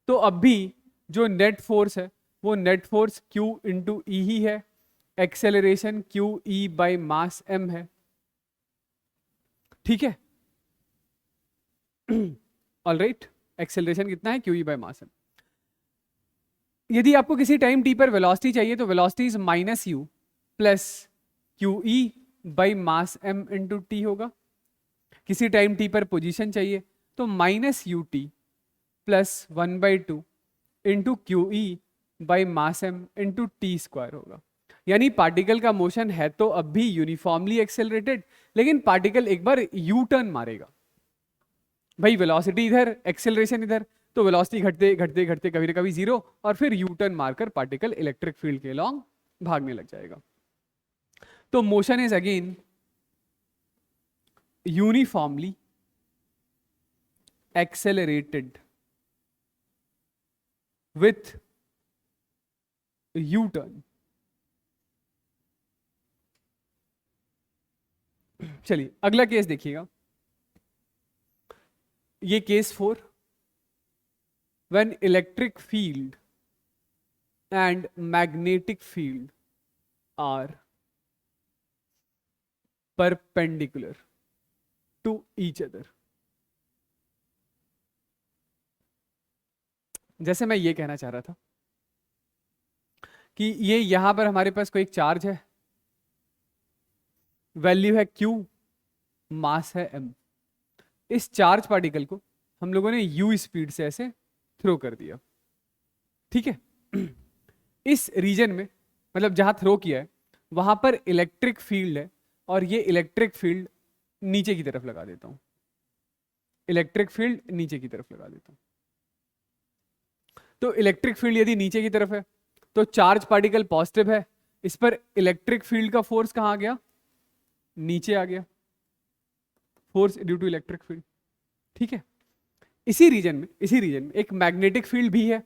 तो अब भी जो नेट फोर्स है वो नेट फोर्स Q इंटू ई ही है, acceleration Q E by mass M है। ठीक है, ऑलराइट, एक्सेलरेशन कितना है? Q E by mass M। यदि आपको किसी टाइम t पर वेलोसिटी चाहिए तो velocity is minus you plus Q E by mass m into T होगा। किसी टाइम t पर पोजीशन चाहिए तो minus U T plus 1/2 into Q E by mass m into T square होगा। यानी पार्टिकल का मोशन है तो अब भी यूनिफॉर्मली एक्सेलरेटेड, लेकिन पार्टिकल एक बार यू टर्न मारेगा। भाई वेलोसिटी इधर, एक्सेलरेशन इधर, तो वेलोसिटी घटते घटते घटते कभी ना कभी जीरो, और फिर यू टर्न मारकर पार्टिकल इलेक्ट्रिक फील्ड के अलॉन्ग भागने लग जाएगा। तो motion is again uniformly accelerated with U turn. चलिए अगला केस देखिएगा, ये case 4। when electric field and magnetic field are perpendicular to each other। जैसे मैं ये कहना चाह रहा था कि ये यहां पर हमारे पास कोई एक चार्ज है, वैल्यू है Q, मास है M। इस चार्ज पार्टिकल को हम लोगों ने U स्पीड से ऐसे थ्रो कर दिया। ठीक है, इस रीजन में, मतलब जहां थ्रो किया है वहां पर इलेक्ट्रिक फील्ड है, और ये इलेक्ट्रिक फील्ड नीचे की तरफ लगा देता हूं, इलेक्ट्रिक फील्ड नीचे की तरफ लगा देता हूं। तो इलेक्ट्रिक फील्ड यदि नीचे की तरफ है तो चार्ज पार्टिकल पॉजिटिव है, इस पर इलेक्ट्रिक फील्ड का फोर्स कहां आ गया? नीचे आ गया, force due to electric field. ठीक है, इसी रीजन में एक मैग्नेटिक फील्ड भी है,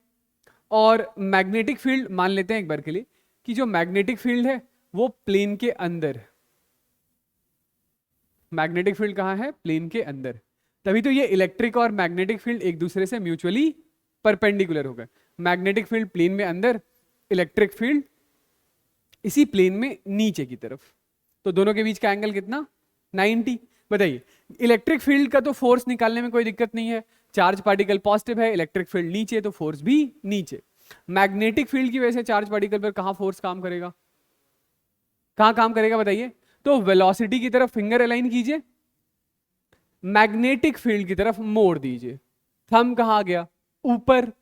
और मैग्नेटिक फील्ड मान लेते हैं एक बार के लिए कि जो मैग्नेटिक फील्ड है वो प्लेन के अंदर है। मैग्नेटिक फील्ड कहां है? प्लेन के अंदर। तभी तो ये इलेक्ट्रिक और मैग्नेटिक फील्ड एक दूसरे से म्यूचुअली परपेंडिकुलर हो गए। मैग्नेटिक फील्ड प्लेन में अंदर, इलेक्ट्रिक फील्ड इसी प्लेन में नीचे की तरफ। तो दोनों के बीच का एंगल कितना? 90। बताइए, इलेक्ट्रिक फील्ड का तो फोर्स निकालने में कोई दिक्कत नहीं है, चार्ज पार्टिकल पॉजिटिव है, इलेक्ट्रिक फील्ड नीचे, तो फोर्स भी नीचे। मैग्नेटिक फील्ड की वजह से चार्ज पार्टिकल पर कहां फोर्स काम करेगा? कहां काम करेगा बताइए? तो वेलोसिटी की तरफ फिंगर अलाइन कीजिए, मैग्नेटिक फील्ड की तरफ मोड़ दीजिए, थंब कहां गया? ऊपर।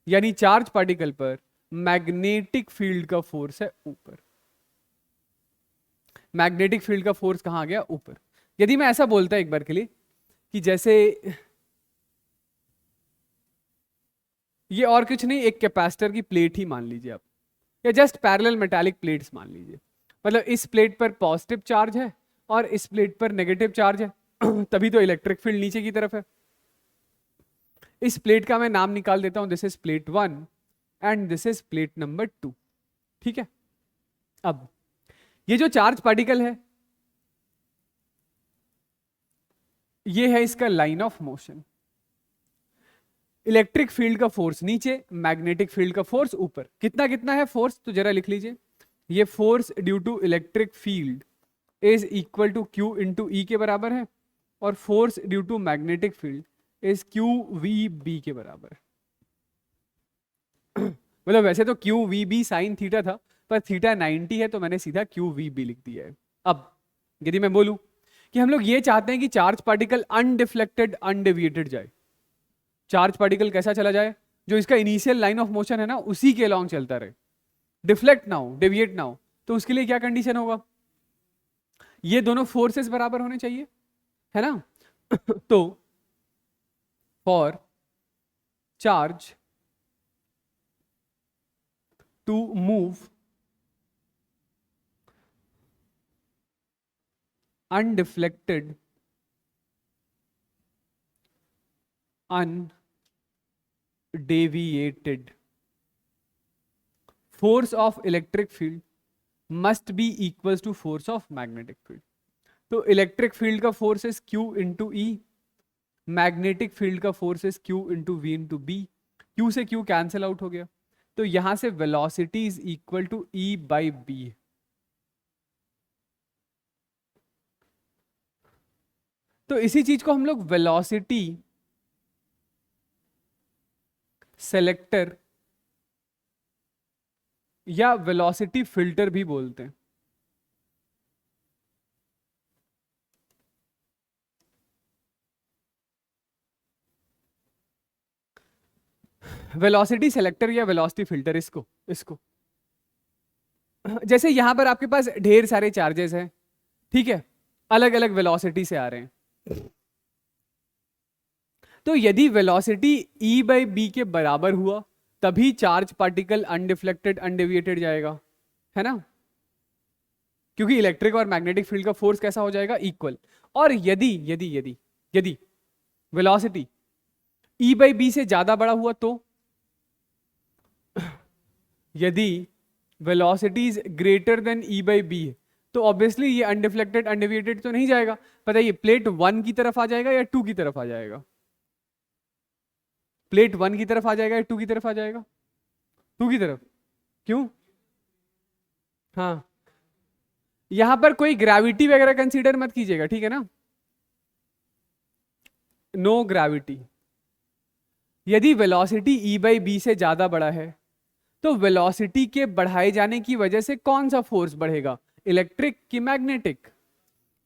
यानी चार्ज पार्टिकल पर मैग्नेटिक फील्ड का फोर्स है ऊपर। मैग्नेटिक फील्ड का फोर्स कहां आ गया? ऊपर। यदि मैं ऐसा बोलता एक बार के लिए कि जैसे ये और कुछ नहीं, एक कैपेसिटर की प्लेट ही मान लीजिए आप, या जस्ट पैरेलल मेटालिक प्लेट्स मान लीजिए। मतलब इस प्लेट पर पॉजिटिव चार्ज है और इस प्लेट पर नेगेटिव चार्ज है, तभी तो इलेक्ट्रिक फील्ड नीचे की तरफ है। इस प्लेट का मैं नाम निकाल देता हूं, this is plate 1 and this is plate number 2। ठीक है, अब ये जो चार्ज पार्टिकल है ये है इसका line of motion. Electric field का फोर्स नीचे, मैग्नेटिक फील्ड का फोर्स ऊपर। कितना कितना है फोर्स? तो जरा लिख लीजिए, ये force due to electric field is equal to Q into E के बराबर है, और force due to magnetic field is Q V B के बराबर है। मतलब वैसे तो Q V B sine theta था, पर थीटा 90 है तो मैंने सीधा क्यू वी बी लिख दिया है। अब यदि मैं बोलूं कि हम लोग ये चाहते हैं कि चार्ज पार्टिकल अनडिफ्लेक्टेड अनडेविएटेड जाए, चार्ज पार्टिकल कैसा चला जाए, जो इसका इनिशियल लाइन ऑफ मोशन है ना उसी के अलॉन्ग चलता रहे, डिफ्लेक्ट ना हो, डेविएट ना हो। तो उसके लिए क्या कंडीशन होगा, ये दोनों फोर्सेस बराबर होने चाहिए, है ना। तो for charge to move undeflected, undeviated, force of electric field must be equals to force of magnetic field। तो इलेक्ट्रिक फील्ड का force is Q into E, magnetic field का force is Q into V into B. Q से Q cancel out हो गया, तो यहां से velocity is equal to E by B. तो इसी चीज को हम लोग वेलोसिटी सेलेक्टर या वेलोसिटी फिल्टर भी बोलते हैं। वेलोसिटी सेलेक्टर या वेलोसिटी फिल्टर, इसको इसको जैसे यहां पर आपके पास ढेर सारे चार्जेस हैं, ठीक है, अलग अलग वेलोसिटी से आ रहे हैं। तो यदि वेलोसिटी E बाई बी के बराबर हुआ तभी चार्ज पार्टिकल अनडिफ्लेक्टेड अनडेविएटेड जाएगा, है ना, क्योंकि इलेक्ट्रिक और मैग्नेटिक फील्ड का फोर्स कैसा हो जाएगा, इक्वल। और यदि यदि यदि यदि वेलोसिटी E बाई बी से ज्यादा बड़ा हुआ, तो यदि velocity is greater than E by B तो ऑब्वियसली ये अनडिफ्लेक्टेड अनडेविएटेड तो नहीं जाएगा। पता है ये प्लेट 1 की तरफ आ जाएगा या 2 की तरफ आ जाएगा, प्लेट 1 की तरफ आ जाएगा या 2 की तरफ आ जाएगा, 2 की तरफ। क्यों, हाँ, यहां पर कोई ग्रेविटी वगैरह कंसीडर मत कीजिएगा, ठीक है ना, नो ग्रेविटी। यदि वेलोसिटी E बाई बी से ज्यादा बड़ा है तो वेलोसिटी के बढ़ाए जाने की वजह से कौन सा फोर्स बढ़ेगा, इलेक्ट्रिक कि मैग्नेटिक,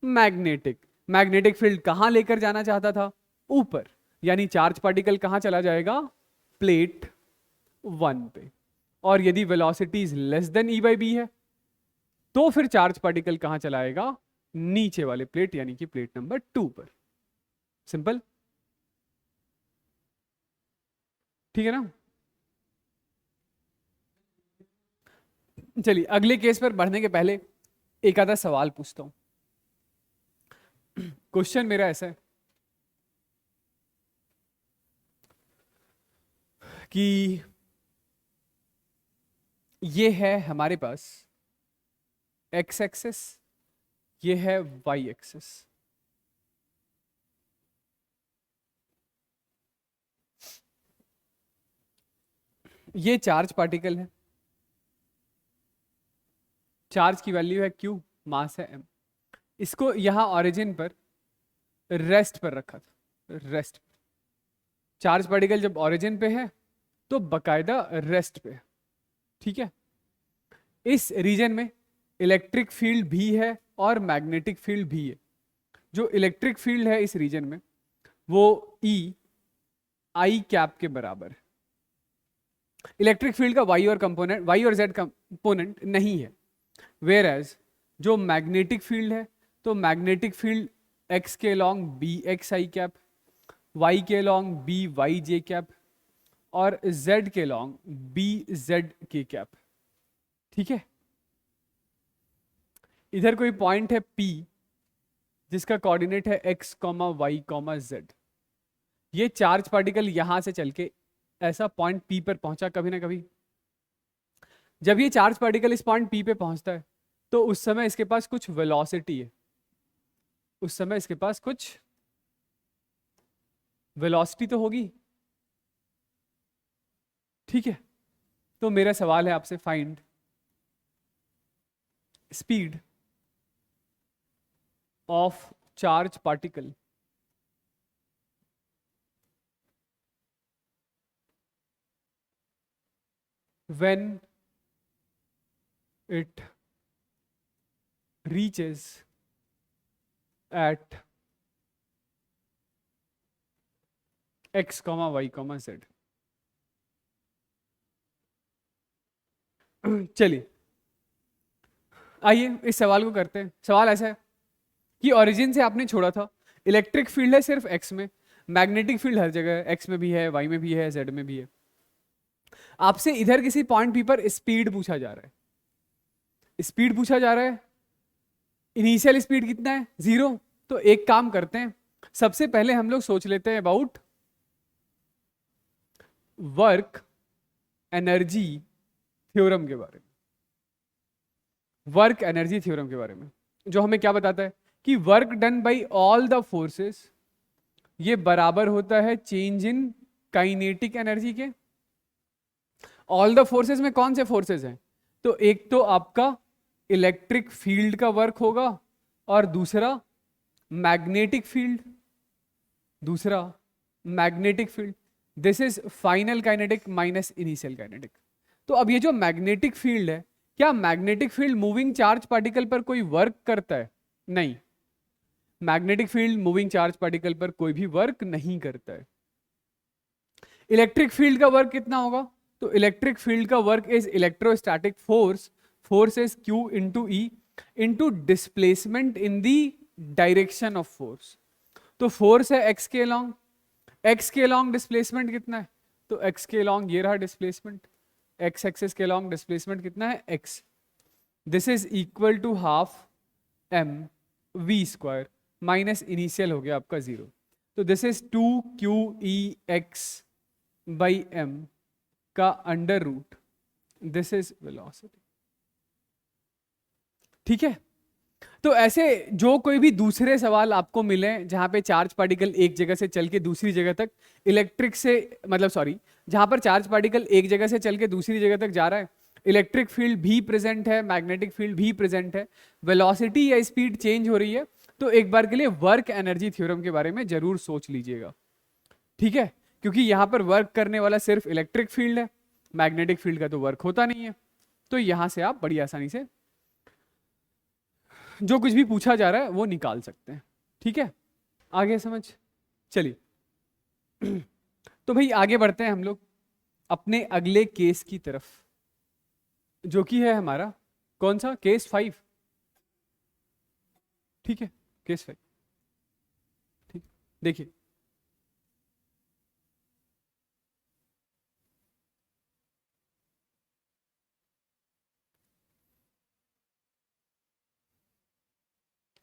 मैग्नेटिक। मैग्नेटिक फील्ड कहां लेकर जाना चाहता था, ऊपर, यानी चार्ज पार्टिकल कहां चला जाएगा, प्लेट 1 पे। और यदि velocity is less than E by B है तो फिर चार्ज पार्टिकल कहां चलाएगा, नीचे वाले प्लेट यानी कि प्लेट नंबर 2 पर। सिंपल, ठीक है ना। चलिए अगले केस पर बढ़ने के पहले एक आधा सवाल पूछता हूं। क्वेश्चन मेरा ऐसा है कि ये है हमारे पास एक्स एक्सिस, ये है वाई एक्सिस। ये चार्ज पार्टिकल है, चार्ज की वैल्यू है Q, मास है M। इसको यहां ओरिजिन पर रेस्ट पर रखा था, रेस्ट। चार्ज पार्टिकल जब ओरिजिन पे है तो बकायदा रेस्ट पे है, ठीक है। इस रीजन में इलेक्ट्रिक फील्ड भी है और मैग्नेटिक फील्ड भी है। जो इलेक्ट्रिक फील्ड है इस रीजन में वो E आई कैप के बराबर है। इलेक्ट्रिक फील्ड का वाई और कंपोनेंट, वाई और जेड कंपोनेंट नहीं है। वेयर एज जो मैग्नेटिक फील्ड है तो मैग्नेटिक फील्ड एक्स के along B x I cap, Y के along B Y J cap और जेड के along B Z K cap, ठीक है। इधर कोई पॉइंट है P जिसका कोऑर्डिनेट है x comma Y comma Z. ये चार्ज पार्टिकल यहां से चल के ऐसा पॉइंट P पर पहुंचा कभी ना कभी। जब ये चार्ज पार्टिकल इस पॉइंट P पे पहुंचता है तो उस समय इसके पास कुछ वेलोसिटी है, उस समय इसके पास कुछ वेलोसिटी तो होगी, ठीक है। तो मेरा सवाल है आपसे, find speed of charge particle when it reaches at X comma Y comma Z. चलिए आइए इस सवाल को करते हैं। सवाल ऐसा है कि ओरिजिन से आपने छोड़ा था, इलेक्ट्रिक फील्ड है सिर्फ एक्स में, मैग्नेटिक फील्ड हर जगह है, एक्स में भी है, वाई में भी है, जेड में भी है। आपसे इधर किसी पॉइंट पी पर स्पीड पूछा जा रहा है, स्पीड पूछा जा रहा है, इनिशियल स्पीड कितना है, 0। तो एक काम करते हैं, सबसे पहले हम लोग सोच लेते हैं अबाउट वर्क एनर्जी थ्योरम के बारे में। वर्क एनर्जी थ्योरम के बारे में जो हमें क्या बताता है कि work done by all the forces ये बराबर होता है चेंज इन काइनेटिक एनर्जी के। ऑल द फोर्सेस में कौन से फोर्सेस हैं? तो एक तो आपका इलेक्ट्रिक फील्ड का वर्क होगा और दूसरा मैग्नेटिक फील्ड, दूसरा magnetic field. This is final kinetic minus initial kinetic. तो अब ये जो मैग्नेटिक फील्ड है, क्या magnetic field moving charge particle पर कोई वर्क करता है? नहीं, magnetic field moving charge particle पर कोई भी वर्क नहीं करता है। इलेक्ट्रिक फील्ड का वर्क कितना होगा? तो इलेक्ट्रिक फील्ड का work is electrostatic force, force is Q into E into displacement in the direction of force. तो फोर्स है x के अलॉन्ग, x के अलॉन्ग डिस्प्लेसमेंट कितना है? तो x के अलॉन्ग ये रहा डिस्प्लेसमेंट, x एक्सिस के अलॉन्ग डिस्प्लेसमेंट कितना है? x। This is equal to half m v square minus initial हो गया आपका 0। तो this is 2qex by m का under root, this is velocity. ठीक है, तो ऐसे जो कोई भी दूसरे सवाल आपको मिले जहां पे चार्ज पार्टिकल एक जगह से चल के दूसरी जगह तक इलेक्ट्रिक से मतलब सॉरी जहां पर चार्ज पार्टिकल एक जगह से चल के दूसरी जगह तक जा रहा है, इलेक्ट्रिक फील्ड भी प्रेजेंट है, मैग्नेटिक फील्ड भी प्रेजेंट है, वेलोसिटी या स्पीड चेंज हो रही है, तो एक बार के लिए वर्क एनर्जी थ्योरम के बारे में जरूर सोच लीजिएगा। ठीक है, क्योंकि यहां पर वर्क करने वाला सिर्फ इलेक्ट्रिक फील्ड है, मैग्नेटिक फील्ड का तो वर्क होता नहीं है। तो यहां से आप बड़ी आसानी से जो कुछ भी पूछा जा रहा है वो निकाल सकते हैं। ठीक है, आगे समझ। चलिए तो भाई आगे बढ़ते हैं हम लोग अपने अगले केस की तरफ, जो कि है हमारा कौन सा? केस 5। ठीक है, केस 5। ठीक, देखिए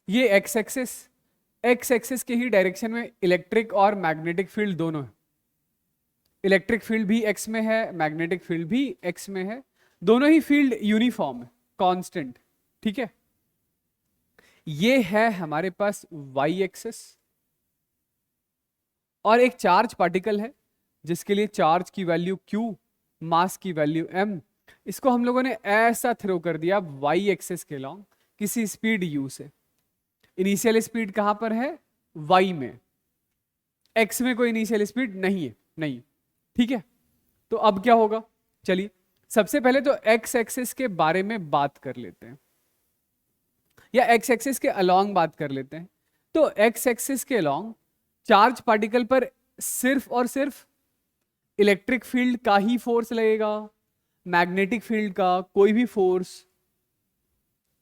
ये एक्स एक्सिस के ही डायरेक्शन में इलेक्ट्रिक और मैग्नेटिक फील्ड दोनों है। इलेक्ट्रिक फील्ड भी एक्स में है, मैग्नेटिक फील्ड भी एक्स में है, दोनों ही फील्ड यूनिफॉर्म है, कांस्टेंट। ठीक है, ये है हमारे पास वाई एक्सिस और एक चार्ज पार्टिकल है जिसके लिए चार्ज की वैल्यू Q, मास की वैल्यू m। इसको हम लोगों ने ऐसा थ्रो कर दिया वाई एक्सिस के लॉन्ग किसी स्पीड u से। इनिशियल स्पीड कहां पर है? y में, x में कोई इनिशियल स्पीड नहीं है, नहीं। ठीक है, तो अब क्या होगा? चलिए सबसे पहले तो x एक्सिस के बारे में बात कर लेते हैं, या x एक्सिस के अलोंग बात कर लेते हैं। तो x एक्सिस के अलोंग चार्ज पार्टिकल पर सिर्फ और सिर्फ इलेक्ट्रिक फील्ड का ही फोर्स लगेगा, मैग्नेटिक फील्ड का कोई भी फोर्स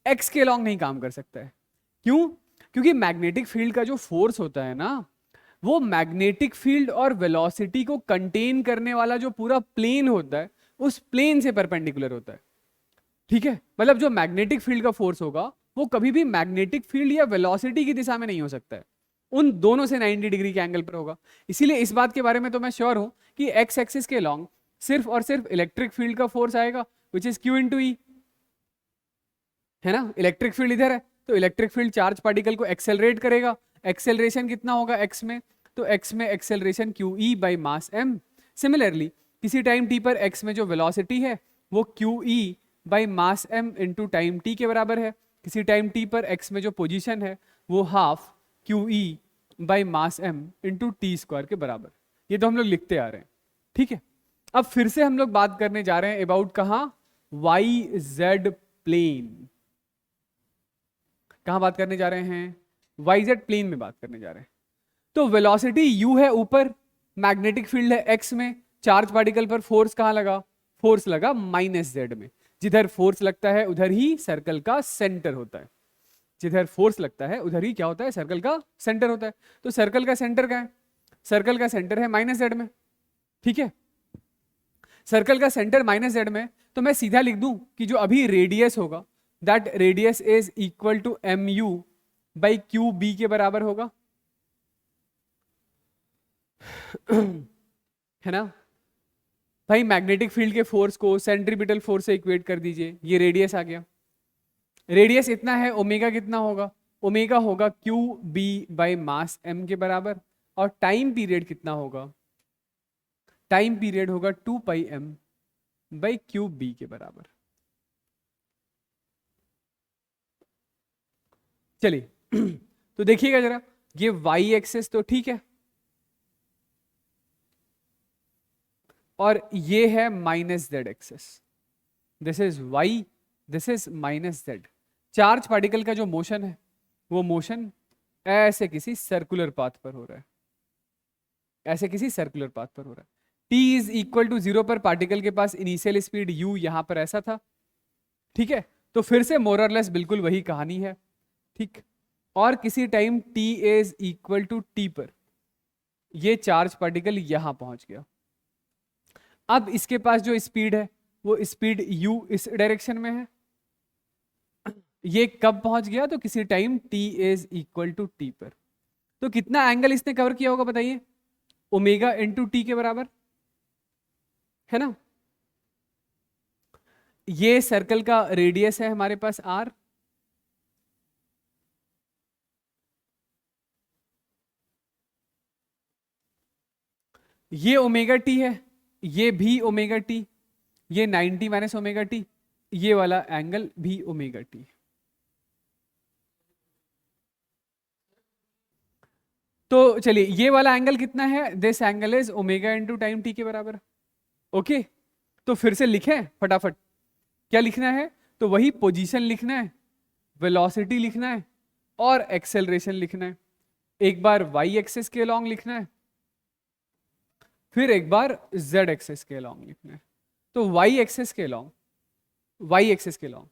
x के अलोंग नहीं काम कर सकता है। क्यों? क्योंकि मैग्नेटिक फील्ड का जो फोर्स होता है ना, वो मैग्नेटिक फील्ड और वेलोसिटी को कंटेन करने वाला जो पूरा प्लेन होता है उस प्लेन से परपेंडिकुलर होता है। ठीक है, मतलब जो मैग्नेटिक फील्ड का फोर्स होगा वो कभी भी मैग्नेटिक फील्ड या वेलोसिटी की दिशा में नहीं हो सकता है, उन दोनों से 90 डिग्री के एंगल पर होगा। इसीलिए इस बात के बारे में तो मैं श्योर हूं कि एक्स एक्सिस के लॉन्ग सिर्फ और सिर्फ इलेक्ट्रिक फील्ड का फोर्स आएगा, विच इज Q इंटू ई, है ना। इलेक्ट्रिक फील्ड इधर है तो इलेक्ट्रिक फील्ड चार्ज पार्टिकल को एक्सेलरेट करेगा। एक्सेलरेशन कितना होगा एक्स में? तो एक्स में acceleration QE by mass m। Similarly किसी टाइम t पर x में जो वेलोसिटी है वो QE by mass m into time t के बराबर है। किसी टाइम t पर x में जो पोजीशन है वो half QE by mass m into T square के बराबर। ये तो हम लोग लिखते आ रहे हैं। ठीक है, अब फिर से हम लोग बात करने जा रहे हैं अबाउट कहां? YZ plane. कहां बात करने जा रहे हैं? YZ प्लेन में बात करने जा रहे हैं। तो वेलोसिटी u है ऊपर, मैग्नेटिक फील्ड है एक्स में, चार्ज पार्टिकल पर फोर्स कहाँ लगा, फोर्स लगा माइनस जेड में। जिधर फोर्स लगता है उधर ही सर्कल का सेंटर होता है, जिधर फोर्स लगता है उधर ही क्या होता है, सर्कल का सेंटर होता है। तो सर्कल का सेंटर क्या है, सर्कल का सेंटर है माइनस जेड में, ठीक है। सर्कल का सेंटर माइनस जेड में, तो मैं सीधा लिख दूं कि जो अभी रेडियस होगा that radius is equal to M U by Q B के बराबर होगा, है ना भाई। मैग्नेटिक फील्ड के फोर्स को सेंट्रीपिटल फोर्स से इक्वेट कर दीजिए, ये रेडियस आ गया। रेडियस इतना है, ओमेगा कितना होगा, ओमेगा होगा Q B by mass M के बराबर। और टाइम पीरियड कितना होगा, टाइम पीरियड होगा 2 pi M by Q B के बराबर। चलिए तो देखिएगा जरा, ये वाई एक्सेस तो ठीक है, और ये है minus Z axes, this is Y, this is minus Z. Charge particle का जो मोशन है वो मोशन ऐसे किसी सर्कुलर पाथ पर हो रहा है, ऐसे किसी सर्कुलर पाथ पर हो रहा है। t इज इक्वल टू 0 पर पार्टिकल के पास इनिशियल स्पीड u यहां पर ऐसा था, ठीक है। तो फिर से मोर और लेस बिल्कुल वही कहानी है, ठीक। और किसी time t is equal to t पर ये चार्ज पार्टिकल यहां पहुंच गया। अब इसके पास जो स्पीड है वो स्पीड u इस डायरेक्शन में है। ये कब पहुंच गया, तो किसी time t is equal to t पर। तो कितना एंगल इसने कवर किया होगा बताइए, ओमेगा इंटू टी के बराबर, है ना। ये सर्कल का रेडियस है हमारे पास r, ये ओमेगा टी है, ये भी ओमेगा टी, ये 90 माइनस ओमेगा टी, ये वाला एंगल भी ओमेगा टी। तो चलिए ये वाला एंगल कितना है, this angle is omega into time T के बराबर, ओके। तो फिर से लिखें फटाफट, क्या लिखना है, तो वही पोजीशन लिखना है, वेलोसिटी लिखना है और एक्सेलरेशन लिखना है। एक बार वाई एक्सिस के अलोंग लिखना है, फिर एक बार जेड एक्सिस के अलोंग लिखना है। तो वाई एक्सिस के अलोंग, वाई एक्सिस के अलोंग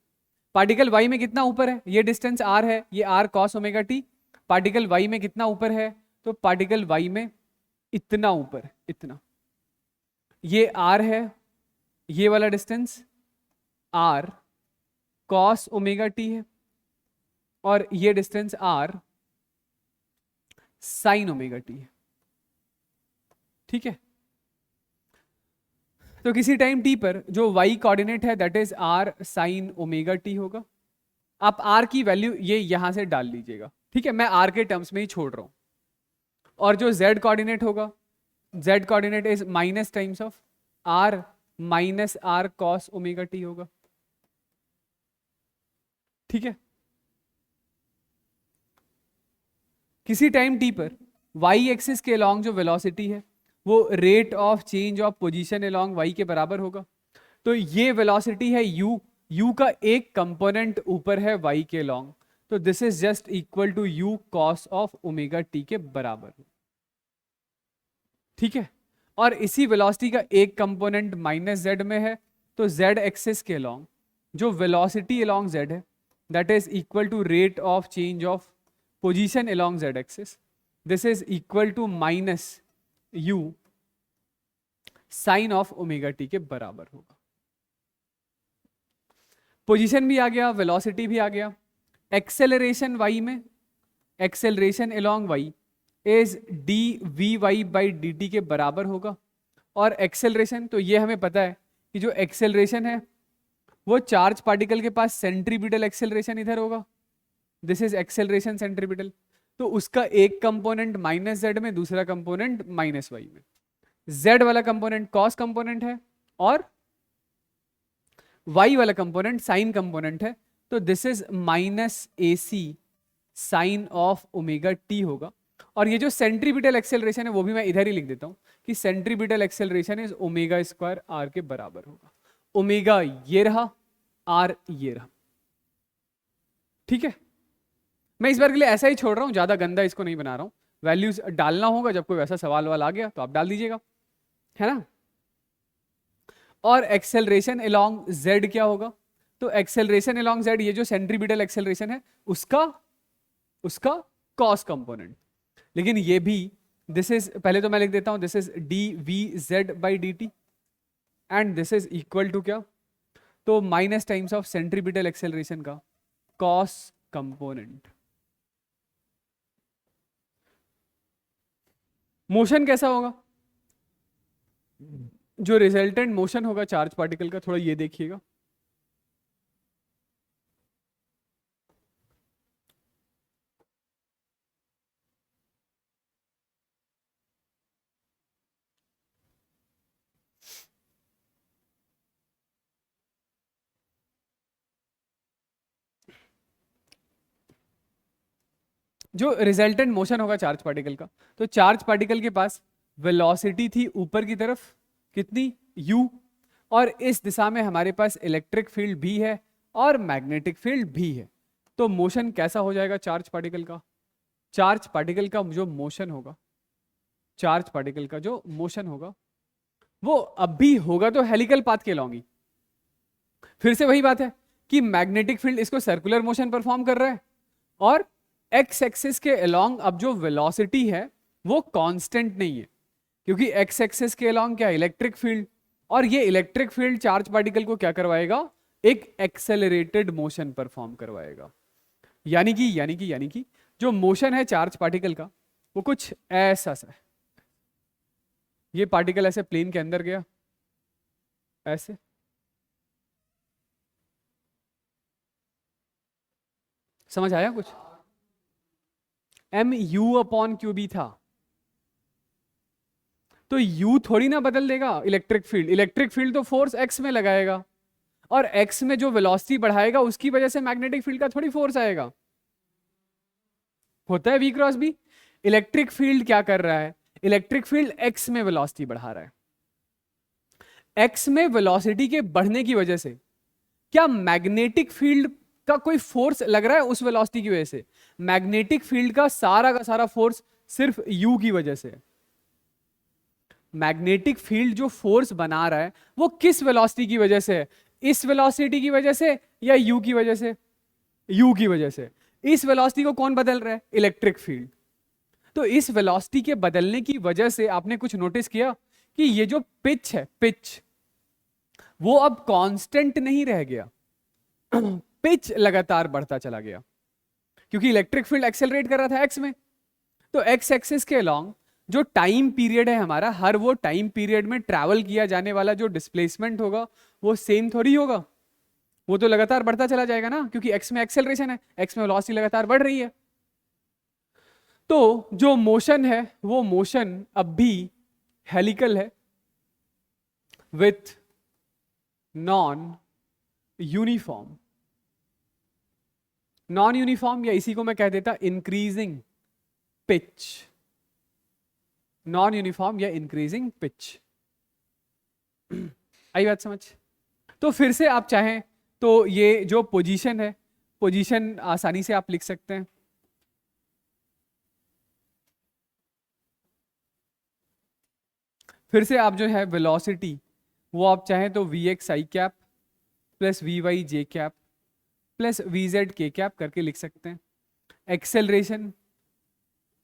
पार्टिकल वाई में कितना ऊपर है, ये डिस्टेंस आर है, ये R cos omega T. Particle Y में कितना ऊपर है, तो पार्टिकल वाई में इतना ऊपर है, इतना, ये आर है, ये वाला distance R cos omega T है, और ये distance R sine omega T है, ठीक है। तो किसी टाइम टी पर जो y कोऑर्डिनेट है that is r sign omega T होगा। आप r की वैल्यू ये यहां से डाल लीजिएगा, ठीक है, मैं r के टर्म्स में ही छोड़ रहा हूं। और जो z कोऑर्डिनेट होगा, z coordinate is minus times of r minus r cos omega T होगा, ठीक है। किसी टाइम t पर y एक्सिस के अलोंग जो वेलोसिटी है वो rate of change of position along y के बराबर होगा। तो ये वेलोसिटी है u का एक कंपोनेंट ऊपर है y के अलोंग, तो this is just equal to u cos of omega T के बराबर, ठीक है। और इसी वेलोसिटी का एक कंपोनेंट माइनस z में है, तो z एक्सिस के अलोंग जो वेलोसिटी अलोंग z है that is equal to rate of change of position along z axis, this is equal to minus u sine of omega T के बराबर होगा। Position भी आ गया, वेलोसिटी भी आ गया। एक्सेलरेशन y में, acceleration along y is D V Y by D T के बराबर होगा। और एक्सेलरेशन तो ये हमें पता है कि जो एक्सेलरेशन है वो चार्ज पार्टिकल के पास सेंट्रीपिटल एक्सेलरेशन इधर होगा, दिस इज एक्सेलरेशन सेंट्रीपिटल। तो उसका एक कंपोनेंट माइनस जेड में, दूसरा कंपोनेंट माइनस वाई में। जेड वाला कंपोनेंट कॉस कंपोनेंट है और वाई वाला कंपोनेंट साइन कंपोनेंट है, तो this is minus A C sine of omega T होगा। और ये जो सेंट्रीपिटल एक्सेलरेशन है वो भी मैं इधर ही लिख देता हूं कि centripetal acceleration is omega square R के बराबर होगा। ओमेगा ये रहा, आर ये रहा, ठीक है। मैं इस बार के लिए ऐसा ही छोड़ रहा हूं, ज्यादा गंदा इसको नहीं बना रहा हूं, वैल्यूज डालना होगा, जब कोई वैसा सवाल वाल आ गया तो आप डाल दीजिएगा, है ना। और एक्सेलरेशन अलोंग z क्या होगा, तो एक्सेलरेशन अलोंग z, ये जो सेंट्रीपिटल एक्सेलरेशन है उसका उसका कॉस कंपोनेंट। लेकिन ये भी दिस इज, पहले तो मैं लिख देता हूं, this is D V Z by D T and this is equal to क्या, तो minus times of centripetal acceleration का कॉस कंपोनेंट। मोशन कैसा होगा, जो रिजल्टेंट मोशन होगा चार्ज पार्टिकल का, थोड़ा ये देखिएगा। जो रिजल्टेंट मोशन होगा चार्ज पार्टिकल का, तो चार्ज पार्टिकल के पास वेलोसिटी थी ऊपर की तरफ कितनी, u, और इस दिशा में हमारे पास इलेक्ट्रिक फील्ड भी है और मैग्नेटिक फील्ड भी है। तो मोशन कैसा हो जाएगा चार्ज पार्टिकल का, चार्ज पार्टिकल का जो मोशन होगा, चार्ज पार्टिकल का जो मोशन होगा वो अब भी होगा तो हेलिकल पाथ के अलॉन्ग ही। फिर से वही बात है कि मैग्नेटिक फील्ड इसको सर्कुलर मोशन परफॉर्म कर रहा है, और एक्स एक्सिस के अलॉन्ग अब जो वेलोसिटी है वो कांस्टेंट नहीं है, क्योंकि एक्स एक्सिस के अलॉन्ग क्या, इलेक्ट्रिक फील्ड, और ये इलेक्ट्रिक फील्ड चार्ज पार्टिकल को क्या करवाएगा, एक एक्सेलरेटेड मोशन परफॉर्म करवाएगा। यानी कि जो मोशन है चार्ज पार्टिकल का वो कुछ ऐसा सा है। ये पार्टिकल ऐसे प्लेन के अंदर गया, ऐसे, समझ आया कुछ, M U upon Q B था, तो यू थोड़ी ना बदल देगा इलेक्ट्रिक फील्ड, इलेक्ट्रिक फील्ड तो फोर्स एक्स में लगाएगा, और एक्स में जो वेलोसिटी बढ़ाएगा उसकी वजह से मैग्नेटिक फील्ड का थोड़ी फोर्स आएगा, होता है V cross B. Electric field क्या कर रहा है, इलेक्ट्रिक फील्ड एक्स में वेलोसिटी बढ़ा रहा है, एक्स में वेलोसिटी के बढ़ने की वजह से क्या मैग्नेटिक फील्ड का कोई फोर्स लग रहा है उस वेलोसिटी की वजह से, मैग्नेटिक फील्ड का सारा फोर्स सिर्फ यू की वजह से। मैग्नेटिक फील्ड जो फोर्स बना रहा है वो किस वेलोसिटी की वजह से है, इस वेलोसिटी की वजह से या यू की वजह से, यू की वजह से। इस वेलोसिटी को कौन बदल रहा है, इलेक्ट्रिक फील्ड। तो इस वेलोसिटी के बदलने की वजह से आपने कुछ नोटिस किया कि ये जो पिच है, पिच वो अब कांस्टेंट नहीं रह गया, पिच लगातार बढ़ता चला गया, क्योंकि इलेक्ट्रिक फील्ड एक्सेलरेट कर रहा था एक्स में। तो एक्स एक्सिस के अलोंग जो टाइम पीरियड है हमारा, हर वो टाइम पीरियड में ट्रैवल किया जाने वाला जो डिस्प्लेसमेंट होगा वो सेम थोड़ी होगा, वो तो लगातार बढ़ता चला जाएगा ना, क्योंकि एक्स में एक्सेलरेशन है, एक्स में वेलोसिटी लगातार बढ़ रही है। तो जो मोशन है वो मोशन अब भी हेलिकल है with non uniform, non uniform, या इसी को मैं कह देता इंक्रीजिंग पिच, नॉन यूनिफॉर्म या इंक्रीजिंग पिच। आई बात समझ। तो फिर से आप चाहें तो ये जो पोजीशन है, पोजीशन आसानी से आप लिख सकते हैं, फिर से आप जो है वेलोसिटी वो आप चाहें तो V X I cap plus V Y J cap plus V Z K cap करके लिख सकते हैं। Acceleration,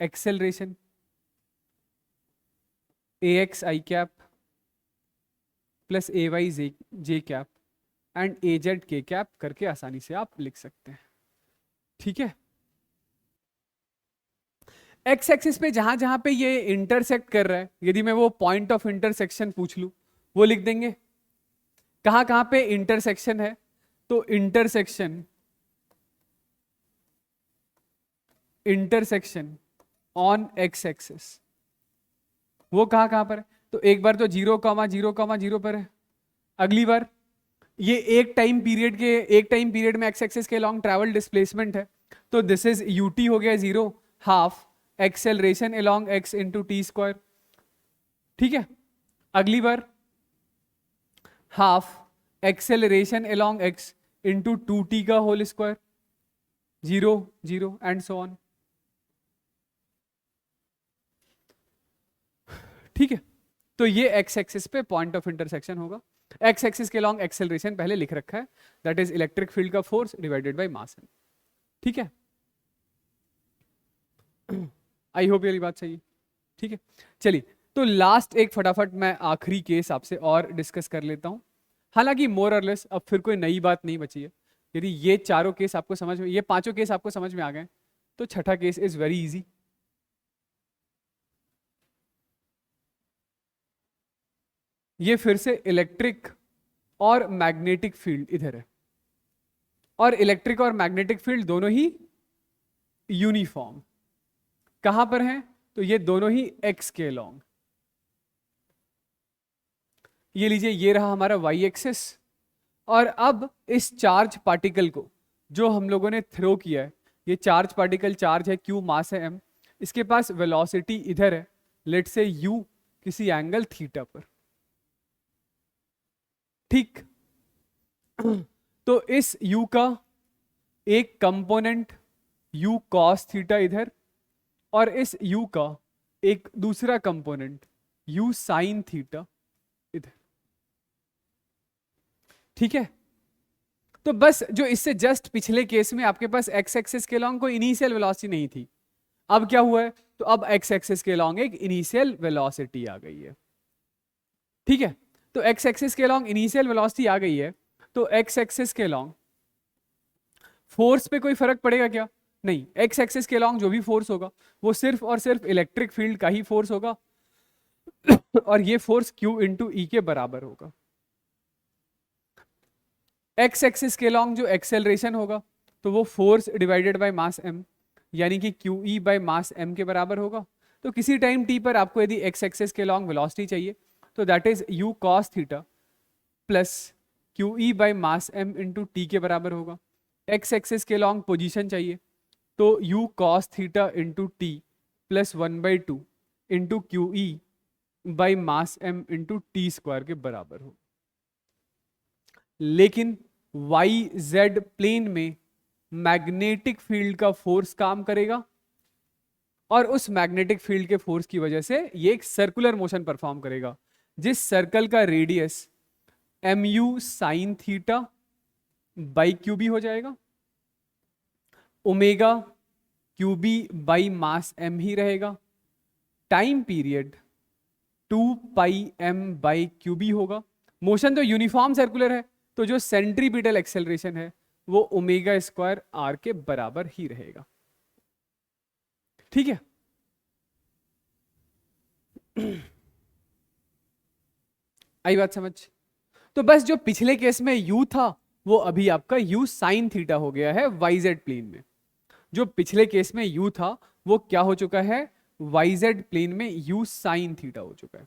acceleration A X I cap plus A Y J cap and A Z K cap करके आसानी से आप लिख सकते हैं, ठीक है। एक्स एक्सिस पे जहां जहां पे ये इंटरसेक्ट कर रहा है, यदि मैं वो पॉइंट ऑफ इंटरसेक्शन पूछ लूं वो लिख देंगे। कहां कहां पे इंटरसेक्शन है, तो intersection, intersection on x axis वो कहां कहां पर है, तो एक बार तो 0,0,0 पर है, अगली बार ये एक टाइम पीरियड में एक्स एक्सिस के लॉन्ग ट्रैवल डिस्प्लेसमेंट है, तो दिस इज यूटी हो गया 0, half acceleration along X into T square, ठीक है। अगली बार half acceleration along X into 2t का whole square, 0 0 and so on. ठीक है, तो ये एक्स एक्सिस पे पॉइंट ऑफ इंटरसेक्शन होगा। एक्स एक्सिस के लॉन्ग एक्सेलरेशन पहले लिख रखा है, दैट इज इलेक्ट्रिक फील्ड का force divided by mass M. ठीक है, आई होप ये बात सही है। ठीक है, चलिए तो लास्ट एक फटाफट मैं आखिरी केस आपसे और डिस्कस कर लेता हूं। हालांकि मोर और लेस अब फिर कोई नई बात नहीं बची है। यदि ये चारों केस आपको समझ में, ये पांचों केस आपको समझ में आ गए, तो छठा केस इज वेरी इजी। ये फिर से इलेक्ट्रिक और मैग्नेटिक फील्ड इधर है, और इलेक्ट्रिक और मैग्नेटिक फील्ड दोनों ही यूनिफॉर्म कहां पर हैं, तो ये दोनों ही एक्स के लॉन्ग। ये लीजिए, ये रहा हमारा वाई एक्सिस, और अब इस चार्ज पार्टिकल को जो हम लोगों ने थ्रो किया है, ये चार्ज पार्टिकल चार्ज है क्यू, मास है एम, इसके पास वेलोसिटी इधर है, लेट से यू किसी एंगल थीटा पर। ठीक, तो इस u का एक कंपोनेंट u cos थीटा इधर, और इस u का एक दूसरा कंपोनेंट u sin थीटा इधर। ठीक है, तो बस जो इससे जस्ट पिछले केस में आपके पास एक्स एक्सिस के लॉन्ग कोई इनिशियल वेलोसिटी नहीं थी, अब क्या हुआ है, तो अब एक्स एक्सिस के लॉन्ग एक इनिशियल वेलोसिटी आ गई है। ठीक है, तो एक्स एक्सिस के लॉन्ग इनिशियल वेलोसिटी आ गई है, तो एक्स एक्सिस के लॉन्ग फोर्स पे कोई फर्क पड़ेगा क्या? नहीं, एक्स एक्सिस के लॉन्ग जो भी फोर्स होगा वो सिर्फ और सिर्फ इलेक्ट्रिक फील्ड का ही फोर्स होगा, और ये फोर्स Q इंटू ई के बराबर होगा। एक्स एक्सिस के लॉन्ग जो एक्सेलरेशन होगा, तो वो force divided by mass m, यानी कि Q E by mass m के बराबर होगा। तो किसी टाइम t पर आपको यदि एक्स एक्सिस के लॉन्ग वेलोसिटी चाहिए, तो that is u cos theta plus Q E by mass m into T के बराबर होगा। एक्स एक्सिस के लॉन्ग पोजीशन चाहिए, तो u cos theta into T plus 1/2 into Q E by mass m into T square के बराबर हो। लेकिन वाई जेड प्लेन में मैग्नेटिक फील्ड का फोर्स काम करेगा, और उस मैग्नेटिक फील्ड के फोर्स की वजह से ये एक सर्कुलर मोशन परफॉर्म करेगा, जिस सर्कल का radius mu sine theta by QB हो जाएगा, omega QB by mass m ही रहेगा, time period 2 pi m by QB होगा। मोशन तो यूनिफॉर्म सर्कुलर है, तो जो सेंट्रीपिटल एक्सेलरेशन है वो ओमेगा स्क्वायर आर के बराबर ही रहेगा। ठीक है, आई बात समझ? तो बस जो पिछले केस में u था वो अभी आपका u साइन थीटा हो गया है yz प्लेन में। जो पिछले केस में u था वो क्या हो चुका है, yz प्लेन में u साइन थीटा हो चुका है।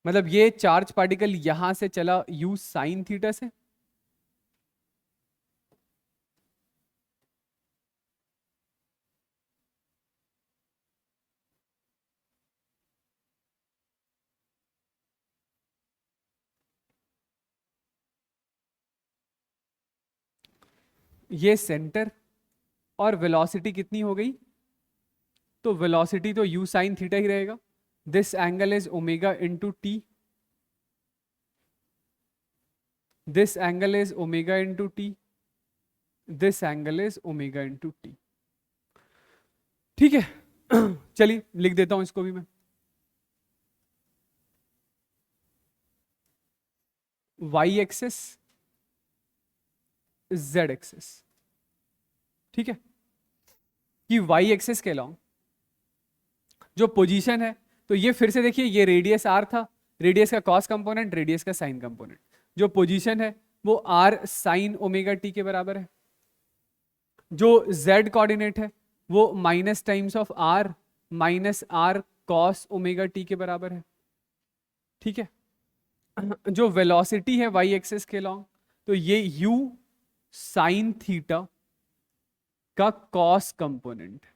मतलब ये चार्ज पार्टिकल यहां से चला u साइन थीटा से, ये सेंटर, और वेलोसिटी कितनी हो गई, तो वेलोसिटी तो u साइन थीटा ही रहेगा। This angle is omega into T, this angle is omega into T, this angle is omega into T. ठीक है, चलिए लिख देता हूं इसको भी मैं। Y axis, Z axis. ठीक है, कि वाई एक्सिस के लॉन्ग जो पोजीशन है, तो ये फिर से देखिए, ये रेडियस आर था, रेडियस का कॉस कंपोनेंट, रेडियस का साइन कंपोनेंट। जो पोजीशन है वो आर साइन ओमेगा टी के बराबर है। जो जेड कोऑर्डिनेट है वो minus times of R minus R cos omega T के बराबर है। ठीक है, जो वेलोसिटी है वाई एक्सिस के लॉन्ग, तो ये u साइन थीटा का कॉस कंपोनेंट,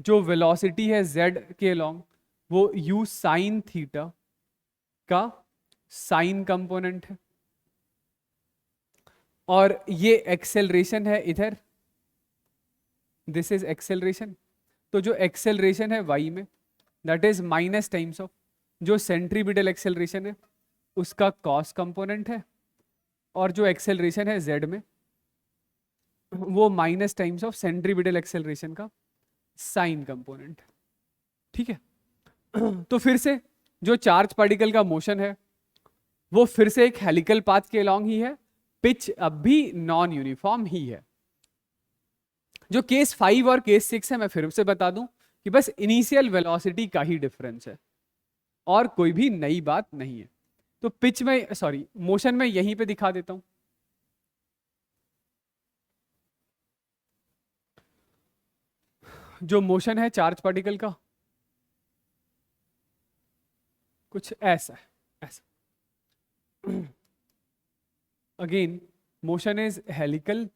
जो वेलोसिटी है z के लॉन्ग वो u साइन थीटा का साइन कंपोनेंट है, और ये एक्सेलरेशन है इधर, दिस इज एक्सेलरेशन, तो जो एक्सेलरेशन है y में that is minus times of जो सेंट्रीपिटल एक्सेलरेशन है उसका कॉस कंपोनेंट है, और जो एक्सेलरेशन है z में वो minus times of centripetal acceleration का साइन कंपोनेंट। ठीक है, तो फिर से जो चार्ज पार्टिकल का मोशन है वो फिर से एक हेलिकल पाथ के अलोंग ही है, पिच अब भी नॉन यूनिफॉर्म ही है। जो केस 5 और केस 6 है मैं फिर से बता दूं कि बस इनिशियल वेलोसिटी का ही डिफरेंस है और कोई भी नई बात नहीं है। तो पिच में सॉरी मोशन में यहीं पे दिखा देता हूं। जो मोशन है चार्ज पार्टिकल का कुछ ऐसा है, ऐसा। Again motion is helical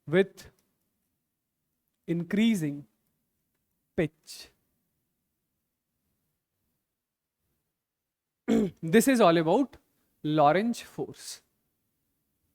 with increasing pitch. This is all about Lorentz force.